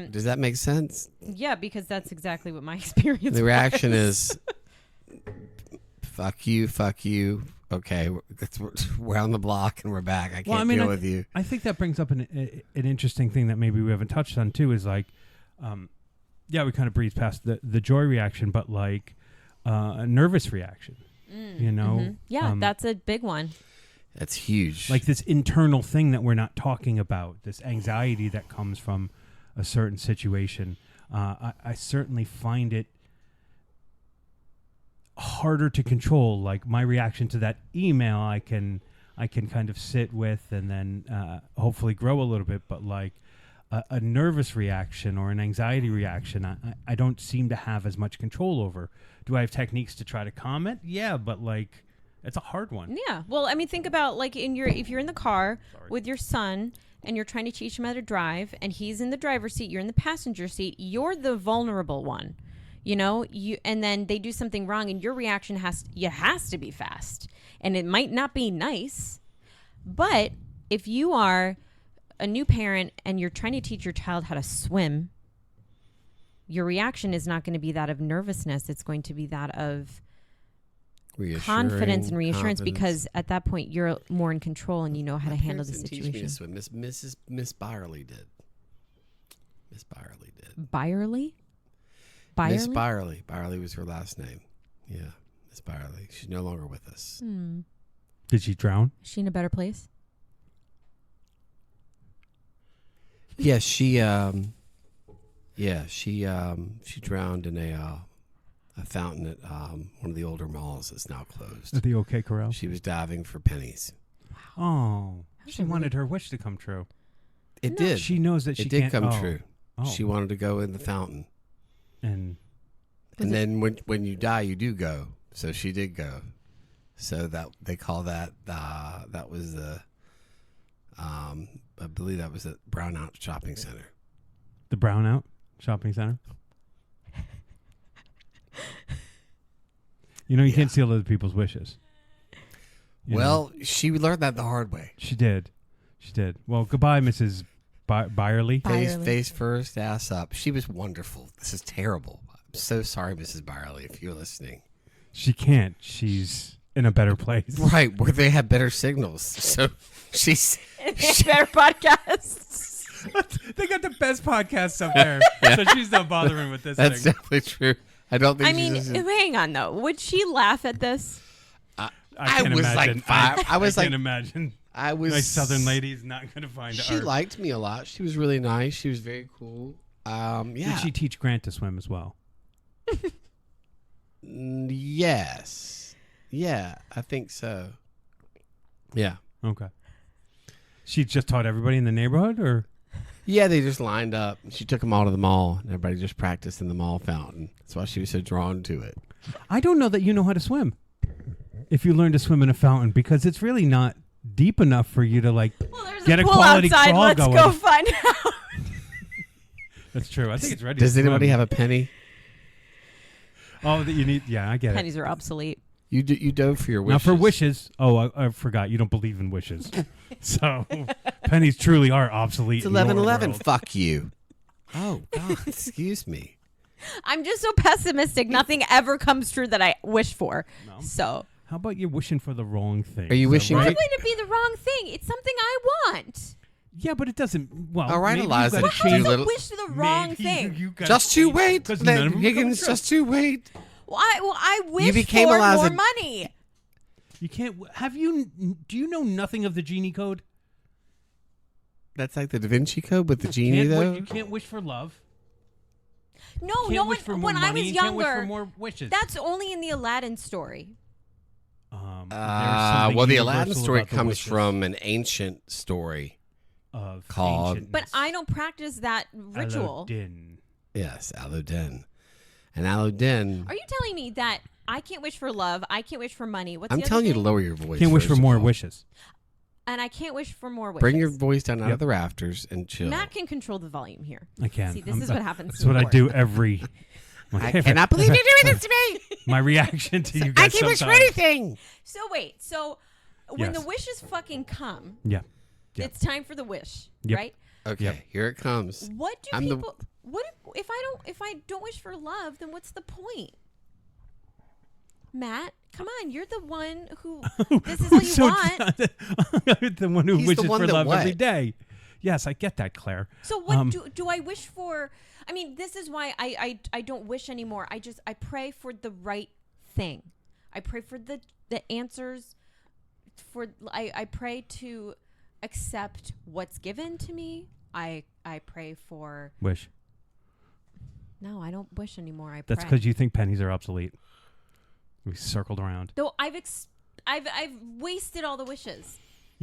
B: Does that make sense?
A: Yeah, because that's exactly what my experience.
B: The reaction
A: was.
B: is, fuck you. Okay, we're on the block and we're back. I can't deal with you.
D: I think that brings up an interesting thing that maybe we haven't touched on too. Is like, we kind of breezed past the joy reaction, but like a nervous reaction. You know,
A: Mhm. Yeah, that's a big one.
B: That's huge.
D: like this internal thing that we're not talking about, this anxiety that comes from a certain situation. I certainly find it harder to control. Like my reaction to that email, I can I can kind of sit with and then hopefully grow a little bit. But like a nervous reaction or an anxiety reaction, I don't seem to have as much control over. Do I have techniques to try to calm it? Yeah, but like it's a hard one.
A: Yeah. Well, I mean, think about like if you're in the car with your son and you're trying to teach him how to drive and he's in the driver's seat, you're in the passenger seat, you're the vulnerable one. You know, and then they do something wrong and your reaction has to be fast. And it might not be nice. But if you are a new parent and you're trying to teach your child how to swim, your reaction is not going to be that of nervousness. It's going to be that of confidence and reassurance, because at that point you're more in control and you know how to handle the situation.
B: Teach me to swim. Miss Byerly did. Miss Byerly did.
A: Byerly?
B: Miss Byerly. Byerly was her last name. Yeah, Miss Byerly. She's no longer with us.
D: Did she drown?
A: Is she in a better place?
B: Yeah, she drowned in a fountain at one of the older malls that's now closed.
D: At the OK Corral?
B: She was diving for pennies.
D: Oh, she wanted her wish to come true.
B: It did.
D: She knows that she
B: it did
D: can't.
B: come
D: oh.
B: true.
D: Oh.
B: She wanted to go in the fountain.
D: And
B: then when you die, you do go. So she did go. So that they call that that was the I believe that was at Brownout Shopping Center.
D: The Brownout Shopping Center. You know, you can't steal other people's wishes. You know?
B: She learned that the hard way.
D: She did. Well, goodbye, Mrs. Byerly.
B: Face first, ass up. She was wonderful. This is terrible. I'm so sorry, Mrs. Byerly, if you're listening.
D: She can't. She's in a better place.
B: Right, where they have better signals. So she's
A: better podcasts.
D: They got the best podcasts up there. So she's not bothering with this
B: That's
D: thing.
B: definitely true. I don't think
A: I mean, hang on, though. Would she laugh at this?
D: I
B: was
D: imagine.
B: like 5. I was
D: I
B: like,
D: can't imagine.
B: I was
D: Nice Southern lady's not going to find
B: She
D: art.
B: liked me a lot. She was really nice. She was very cool. Yeah.
D: Did she teach Grant to swim as well?
B: Yes. Yeah, I think so. Yeah.
D: Okay. She just taught everybody in the neighborhood, or?
B: Yeah, they just lined up. She took them all to the mall, and everybody just practiced in the mall fountain. That's why she was so drawn to it.
D: I don't know that you know how to swim. If you learn to swim in a fountain, because it's really not deep enough for you to get a
A: pool
D: quality
A: outside.
D: crawl
A: Let's
D: going.
A: go find out.
D: That's true. I think it's ready.
B: Does
D: to
B: anybody
D: swim.
B: have a penny?
D: Oh, that you need. Yeah, I get
A: Pennies are obsolete.
B: You dove for your
D: it. Now
B: wishes.
D: for wishes. Oh, I forgot. You don't believe in wishes, so pennies truly are obsolete.
B: It's
D: in your
B: 11/11.
D: world.
B: Fuck you. Oh God, excuse me.
A: I'm just so pessimistic. Nothing ever comes true that I wish for.
D: No.
A: So
D: How about you're wishing for the wrong thing?
B: Are you wishing
A: why
B: for-
A: would it be the wrong thing? It's something I want.
D: Yeah, but it doesn't. Well,
B: All right,
D: maybe
B: Eliza.
D: You
A: Well,
D: gotta
A: how
D: change
A: does
B: little-
A: it wish the wrong thing?
D: You gotta
B: Just you
D: change-
B: wait.
D: 'cause none of them
B: Higgins,
D: come true.
B: just you wait.
A: Well, I wish
B: became
A: for
B: Eliza-
A: more money.
D: You can't. Have you? Do you know nothing of the genie code?
B: That's like the Da Vinci Code with the genie, though.
D: You can't wish for love.
A: No,
D: You can't
A: no
D: wish
A: one.
D: for more
A: When
D: money.
A: I was
D: you can't wish for
A: younger,
D: more wishes.
A: that's only in the Aladdin story.
D: There's something
B: Well, the Aladdin
D: universal
B: story
D: about the
B: comes
D: wishes
B: from an ancient story.
D: of
B: called-
D: ancientness.
A: But I don't practice that ritual.
D: Aladdin.
B: Yes, Aladdin. And Aladdin.
A: Are you telling me that I can't wish for love? I can't wish for money. What's
B: I'm
A: the other
B: telling you to
A: thing?
B: lower your voice.
D: Can't wish
B: first
D: for
B: of
D: more
B: all.
D: wishes.
A: And I can't wish for more wishes.
B: Bring your voice down out
D: Yep.
B: of the rafters and chill.
A: Matt can control the volume here.
D: I can.
A: See, this is what happens.
D: That's what I do every.
B: I cannot believe you're doing this to me.
D: My reaction to you guys.
B: I can wish for
D: sometimes.
B: anything.
A: So wait. So when
D: Yes.
A: the wishes fucking come,
D: Yeah. Yeah.
A: it's time for the wish,
D: Yep.
A: right?
B: Okay,
D: Yep.
B: here it comes.
A: What do
B: I'm the-
A: people? What if I don't wish for love? Then what's the point? Matt, come on, you're the one who. This is what you
D: So
A: want.
D: the one who
B: He's the
D: wishes
B: one
D: for
B: that
D: love
B: what?
D: every day. Yes, I get that, Claire.
A: So what do I wish for? I mean, this is why I don't wish anymore. I pray for the right thing. I pray for the answers. I pray to accept what's given to me. I pray for.
D: Wish.
A: No, I don't wish anymore. I pray.
D: That's because you think pennies are obsolete. We circled around.
A: Though I've wasted all the wishes.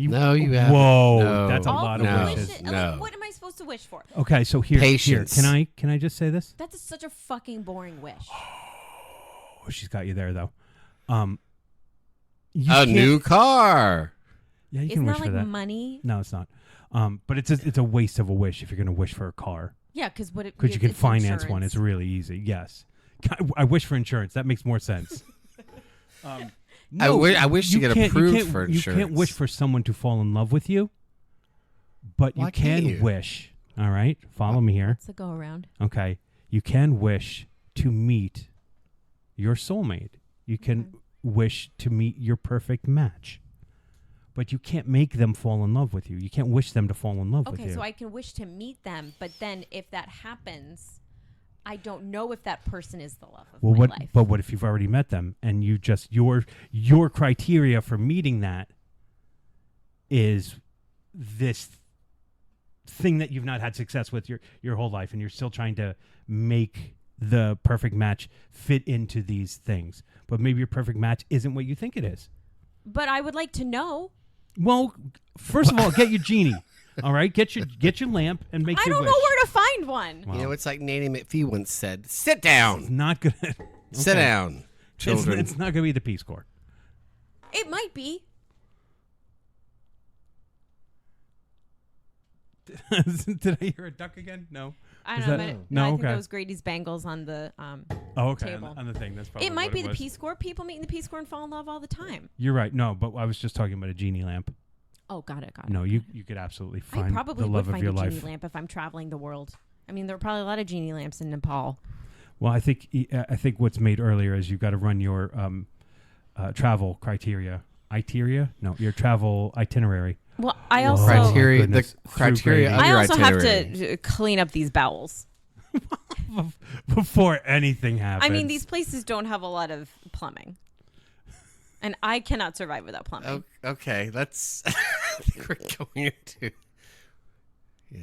B: No, you haven't.
D: Whoa,
B: No.
D: that's a lot of
B: no.
D: wishes.
B: No.
A: Like, what am I supposed to wish for?
D: Okay, so here,
B: Patience.
D: Can I just say this?
A: That's such a fucking boring wish.
D: Oh, she's got you there though. You
B: A
D: can't-
B: new car.
D: Yeah, you
A: Isn't
D: can wish
A: that
D: for
A: like
D: that.
A: money?
D: No, it's not. But it's a waste of a wish if you're going to wish for a car
A: Yeah, because what?
D: because you can
A: it's
D: finance one.
A: insurance.
D: It's really easy. Yes, I wish for insurance. That makes more sense.
B: I wish to get
D: can't-
B: approved
D: can't-
B: for
D: You can't
B: insurance.
D: wish for someone to fall in love with you, but you
B: Why can't
D: can
B: you?
D: wish. All right, follow me here.
A: It's a go around.
D: Okay, you can wish to meet your soulmate. You can wish to meet your perfect match. But you can't make them fall in love with you. You can't wish them to fall in love with you.
A: Okay, so I can wish to meet them, but then if that happens, I don't know if that person is the love of my life.
D: But what if you've already met them and you just your criteria for meeting that is this thing that you've not had success with your whole life, and you're still trying to make the perfect match fit into these things. But maybe your perfect match isn't what you think it is.
A: But I would like to know.
D: Well, first of all, get your genie. All right, get your lamp and make
A: I
D: your
A: don't
D: wish.
A: know where to find one.
D: Wow.
B: You know, it's like Nanny McPhee once said, sit
D: It's
B: down.
D: not good.
B: Sit down, children.
D: It's not going to be the Peace Corps.
A: It might be.
D: Did I hear a duck again? No.
A: I
D: Is
A: don't know.
D: that-
A: But
D: no,
A: I think
D: okay.
A: that was Grady's Bangles on the.
D: Oh, okay.
A: Table.
D: On the thing. That's probably
A: It might
D: what
A: be the
D: was.
A: Peace Corps. People meet in the Peace Corps and fall in love all the time.
D: You're right. No, but I was just talking about a genie lamp.
A: Oh, got it.
D: No, you could absolutely
A: I
D: find
A: probably
D: the
A: would
D: love of
A: find
D: your
A: a genie
D: life.
A: lamp if I'm traveling the world. I mean, there are probably a lot of genie lamps in Nepal.
D: Well, I think what's made earlier is you've got to run your travel criteria. No, your travel itinerary.
A: Well, I
D: Whoa.
A: also
B: Criteria,
D: goodness.
B: the criteria
D: Through
B: of
A: I
B: your
A: also have
B: itinerary.
A: to clean up these bowels.
D: Before anything happens.
A: I mean, these places don't have a lot of plumbing, and I cannot survive without plumbing.
B: Okay, let's. I think we're going into. Yeah.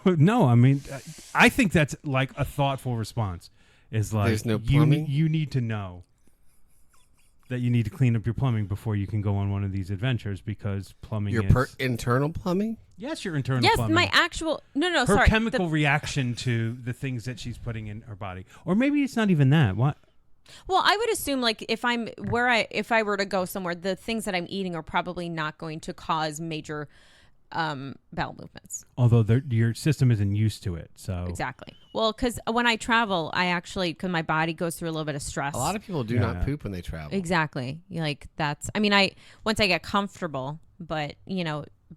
D: No, I mean, I think that's like a thoughtful response. Is like
B: There's no plumbing?
D: You need to know that you need to clean up your plumbing before you can go on one of these adventures because plumbing
B: Your
D: is
B: internal plumbing?
D: yes, your internal
A: Yes,
D: plumbing.
A: my actual
D: her
A: sorry.
D: chemical reaction to the things that she's putting in her body, or maybe it's not even that. What?
A: Well, I would assume like if I were to go somewhere, the things that I'm eating are probably not going to cause major bowel movements.
D: Although your system isn't used to it, so
A: Exactly. Well, because when I travel, because my body goes through a little bit of stress.
B: A lot of people do
D: Yeah.
B: not poop when they travel.
A: Exactly. Like that's. I mean, once I get comfortable, but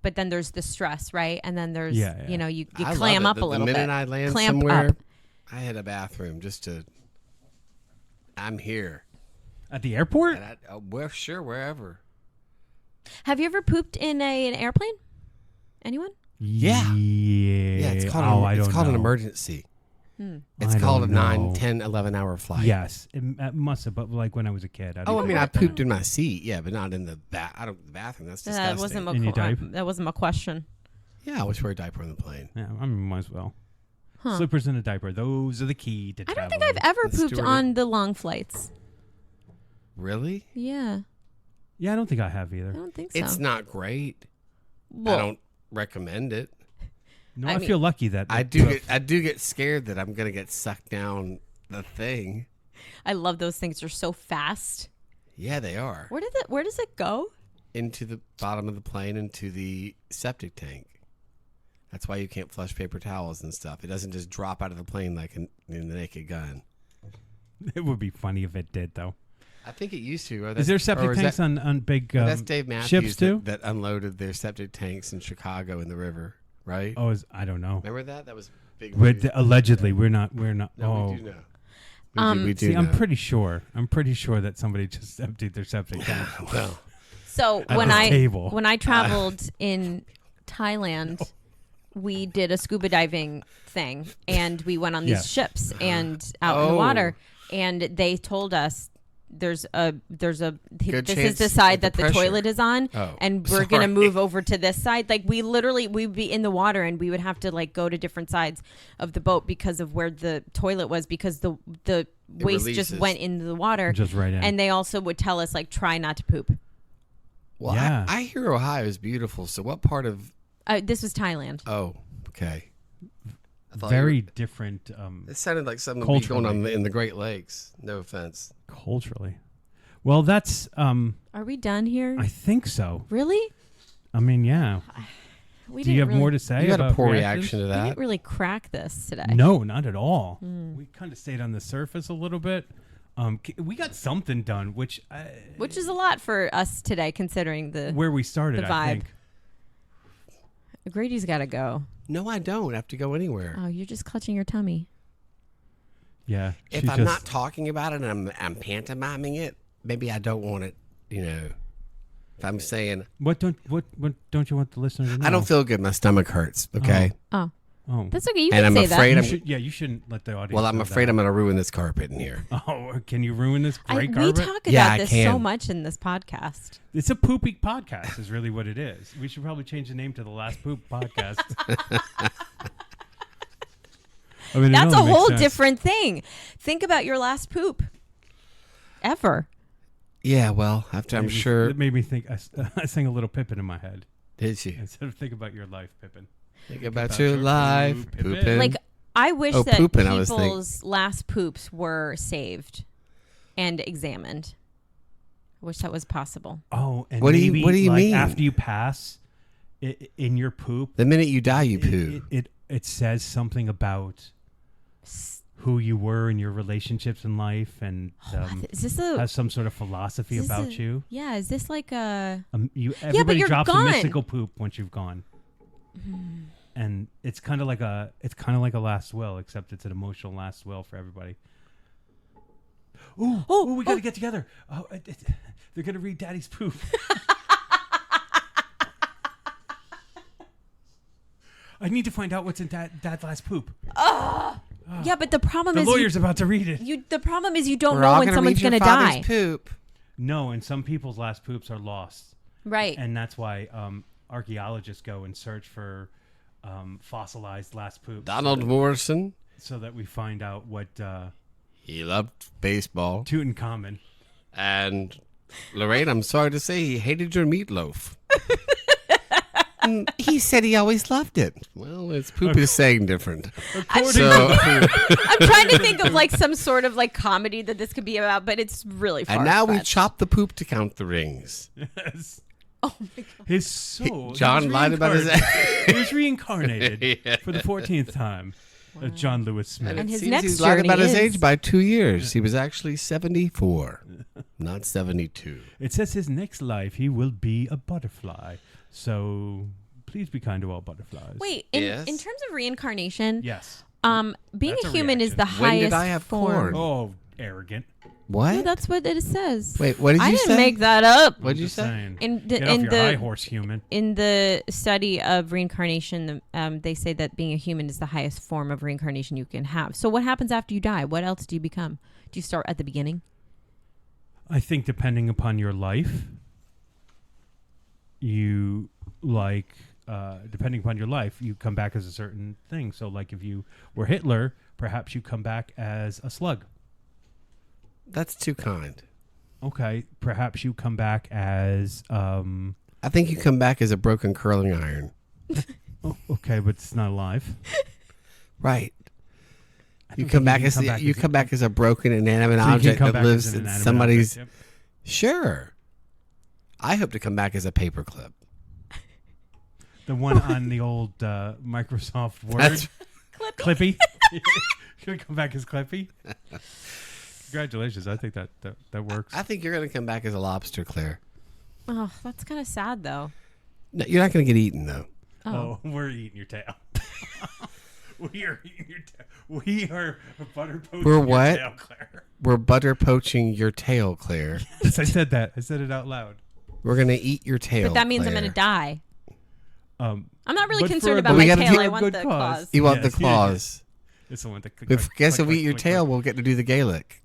A: but then there's the stress, right? And then there's
D: Yeah.
A: you
B: I love
A: clam
B: it.
A: up a little
B: The
A: bit.
B: minute I land
A: Clamp
B: somewhere,
A: up.
B: I hit a bathroom just to. I'm here.
D: at the airport.
B: And wherever.
A: Have you ever pooped in an airplane? Anyone?
B: Yeah.
D: Yeah.
B: Yeah, it's called,
D: I don't
B: it's called an
D: know.
B: emergency. It's
D: I
B: called a
D: don't
B: 9,
D: know.
B: 10, 11-hour flight.
D: Yes, it must have. But like when I was a kid,
B: Oh, I mean, I pooped in my seat, yeah, but not in the bathroom. That's disgusting.
A: That wasn't my
D: In your diaper?
A: that wasn't my question.
B: Yeah, I always wear a diaper on the plane.
D: Yeah, I mean, might as well.
A: Huh.
D: Slippers and a diaper; those are the key to
A: I
D: traveling.
A: don't think I've ever
B: The
A: pooped
B: steward-
A: on the long flights.
B: Really?
A: Yeah,
D: Yeah, I don't think I have
A: I
D: either.
A: don't think so.
B: It's not great.
A: Well,
B: I don't recommend it.
D: No,
A: I
D: I
A: mean-
D: feel lucky that
B: I do get scared that I'm gonna get sucked down the thing.
A: I love those things. They're so fast.
B: Yeah, they are.
A: Where does it go?
B: Into the bottom of the plane, into the septic tank. That's why you can't flush paper towels and stuff. It doesn't just drop out of the plane like in the Naked Gun.
D: It would be funny if it did, though.
B: I think it used to.
D: Is there septic tanks on big
B: that's Dave Matthews
D: ships too?
B: that unloaded their septic tanks in Chicago in the river, right?
D: Oh, I don't know.
B: Remember that? That was big.
D: But
B: news.
D: allegedly, we're not.
B: No,
D: oh,
B: we do know. We do
D: see,
B: know.
D: I'm pretty sure that somebody just emptied their septic tank.
B: Well,
A: So
D: At
A: when
D: this
A: I
D: table.
A: when I traveled in Thailand, we did a scuba diving thing, and we went on these
D: Yes.
A: ships and out in the
B: Oh.
A: water, and they told us this is
B: chance
A: the side
B: of the
A: that the
B: pressure.
A: toilet is on,
B: Oh,
A: and we're
B: sorry.
A: gonna move over to this side. Like we'd be in the water, and we would have to like go to different sides of the boat because of where the toilet was, because the waste just
B: releases.
A: went into the water.
D: Just right in.
A: And they also would tell us like try not to poop.
B: Well,
D: Yeah.
B: I hear Ohio is beautiful. So what part of?
A: This was Thailand.
B: Oh, okay. I thought
D: Very different
B: it sounded like something would be going on in the Great Lakes. No offense.
D: culturally. Well, that's
A: Are we done here?
D: I think so.
A: Really?
D: I mean, yeah.
A: We
D: Do you have
A: really,
D: more to say?
B: You got a
D: about
B: poor
D: reactions?
B: reaction to
A: We
B: that.
A: didn't really crack this today.
D: No, not at all.
A: Hmm.
D: We kind of stayed on the surface a little bit. We got something done, which
A: Which is a lot for us today, considering the
D: where we started.
A: the
D: I
A: vibe.
D: think.
A: Grady's got to go.
B: No, I don't have to go anywhere.
A: Oh, you're just clutching your tummy.
D: Yeah.
B: If
D: she
B: I'm
D: just-
B: not talking about it and I'm pantomiming it, maybe I don't want it. If I'm saying
D: what don't you want the listener to know?
B: I don't feel good, my stomach hurts. Okay.
A: Oh,
D: Oh.
A: that's okay. You
B: And
A: can
B: I'm
A: say
B: afraid
A: that.
D: You shouldn't let the audience.
B: Well, I'm
D: know
B: afraid
D: that.
B: I'm going to ruin this carpet in here.
D: Oh, can you ruin this great
A: we
D: carpet?
A: talk
B: Yeah,
A: about
B: I
A: this
B: can.
A: so much in this podcast.
D: It's a poopy podcast, is really what it is. We should probably change the name to the Last Poop Podcast. I mean, it
A: That's a
D: only makes
A: whole
D: sense.
A: different thing. Think about your last poop ever.
B: Yeah, well, after I'm
D: Made me-
B: sure.
D: It made me think. I sang a little Pippin in my head
B: Did you
D: instead of think about your life, Pippin.
B: think about
D: about
B: your
D: your
B: life,
D: poop,
B: pooping?
A: Like, I wish
B: Oh,
A: that
B: pooping, I was
A: people's last poops were saved and examined. I wish that was possible.
D: Oh, and
B: What do you-
D: maybe,
B: what do you
D: like,
B: mean?
D: After you pass, in your poop,
B: The minute you die, you poo.
D: it says something about who you were in your relationships in life, and
A: Is this a...
D: has some sort of philosophy
A: is this
D: about
A: a-
D: you.
A: Yeah, is this like a...
D: Everybody
A: you're
D: drops
A: gone.
D: a mystical poop once you've gone, and it's kind of like a last will, except it's an emotional last will for everybody. Ooh, we got to get together. Oh, they're gonna read Daddy's poop. I need to find out what's in Dad's last poop.
A: Yeah, but the problem
D: The
A: is...
D: lawyer's about to read it.
A: The problem is you don't
B: We're
A: know
B: all
A: when
B: gonna
A: someone's
B: read your
A: going to
B: father's
A: die.
B: poop.
D: No, and some people's last poops are lost.
A: Right.
D: And that's why archaeologists go and search for fossilized last poops.
B: Donald Morrison,
D: So that we find out what
B: he loved baseball.
D: Tutankhamun.
B: And Lorraine, I'm sorry to say, he hated your meatloaf. He said he always loved it. Well, his poop is saying different. So,
A: I'm trying to think of like some sort of like comedy that this could be about, but it's really far.
B: and now we chop the poop to count the rings.
D: Yes.
A: Oh my God.
D: His soul.
B: John
D: he was
B: lied about his
D: reincarnated. He was reincarnated
B: Yeah.
D: for the 14th time. John Lewis Smith.
A: And his
B: Seems
A: next
B: he's lied
A: journey
B: about his
A: is-
B: age by 2 years. He was actually 74, not 72.
D: It says his next life he will be a butterfly. So please be kind to all butterflies.
A: Wait,
B: Yes.
A: in terms of reincarnation,
D: Yes.
A: being
D: That's
A: a
D: a
A: human is
D: reaction.
A: the
B: When did
A: highest
B: I have
A: form.
B: corn?
D: Oh, arrogant.
B: What?
A: No, that's what it says.
B: Wait, what did
A: I
B: you
A: didn't
B: say?
A: make that up.
B: What'd you
D: Just
B: say?
D: saying.
A: In
D: Get off your high horse, human.
A: In the study of reincarnation, they say that being a human is the highest form of reincarnation you can have. So what happens after you die? What else do you become? Do you start at the beginning?
D: I think depending upon your life, you depending upon your life, you come back as a certain thing. So like if you were Hitler, perhaps you come back as a slug.
B: That's too kind.
D: Okay, perhaps you come back as
B: I think you come back as a broken curling iron.
D: okay, but it's not alive.
B: Right.
D: I
B: You
D: don't
B: come
D: think
B: back
D: can
B: as
D: come back
B: you
D: as
B: come back as a broken inanimate
D: so you can
B: object
D: come
B: that
D: back
B: lives
D: as an
B: in
D: inanimate
B: somebody's.
D: object, yep.
B: Sure. I hope to come back as a paperclip.
D: The one on the old Microsoft Word.
B: That's
D: Clippy. Should come back as Clippy. Congratulations. I think that works.
B: I think you're going to come back as a lobster, Claire.
A: Oh, that's kind of sad, though.
B: No, you're not going to get eaten though.
D: Oh, we're eating your tail. We are eating your tail. We are butter poaching
B: We're
D: your
B: what?
D: tail, Claire.
B: We're butter poaching your tail, Claire.
D: Yes, I said that. I said it out loud.
B: We're going to eat your tail.
A: But that means I'm
B: Claire.
A: going to die.
D: I'm
A: I'm not really
D: But for
A: concerned
D: a
A: about
B: good-
A: my
B: We gotta
A: tail.
B: do
A: I
B: a
A: want
D: good
A: the
D: cause.
A: claws.
B: You want
D: Yes,
B: the
D: yeah,
B: claws.
D: It's the one that.
B: If guess if we eat your tail, we'll get to do the Gaelic.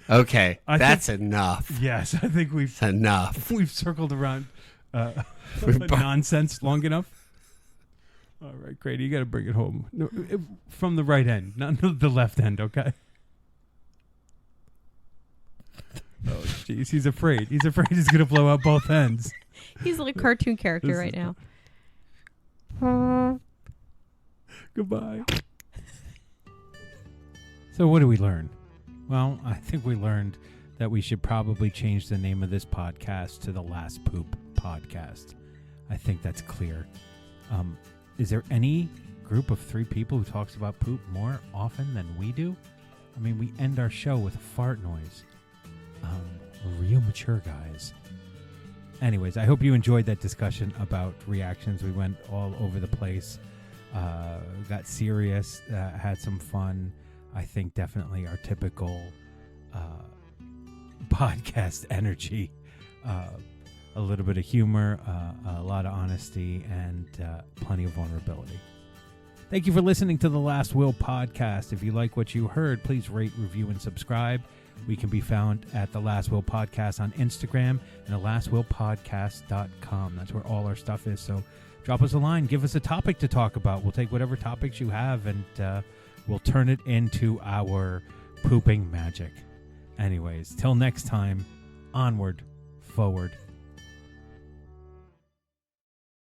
B: Okay,
D: I
B: that's enough.
D: Yes, I think
B: It's enough.
D: we've circled around
B: We've bar-
D: nonsense long enough. All right, Grady, you got to bring it home. No, from the right end, not the left end. Okay. Oh, jeez. He's afraid. He's afraid he's going to blow out both ends.
A: He's like a cartoon character right now.
D: Goodbye. So what do we learn? Well, I think we learned that we should probably change the name of this podcast to the Last Poop Podcast. I think that's clear. Is there any group of 3 people who talks about poop more often than we do? I mean, we end our show with a fart noise. We're real mature guys. Anyways, I hope you enjoyed that discussion about reactions. We went all over the place, got serious, had some fun. I think definitely our typical podcast energy, a little bit of humor, a lot of honesty, and plenty of vulnerability. Thank you for listening to the Last Will Podcast. If you like what you heard, please rate, review, and subscribe. We can be found at The Last Will Podcast on Instagram and thelastwillpodcast.com. That's where all our stuff is. So drop us a line. Give us a topic to talk about. We'll take whatever topics you have and we'll turn it into our pooping magic. Anyways, till next time, onward, forward,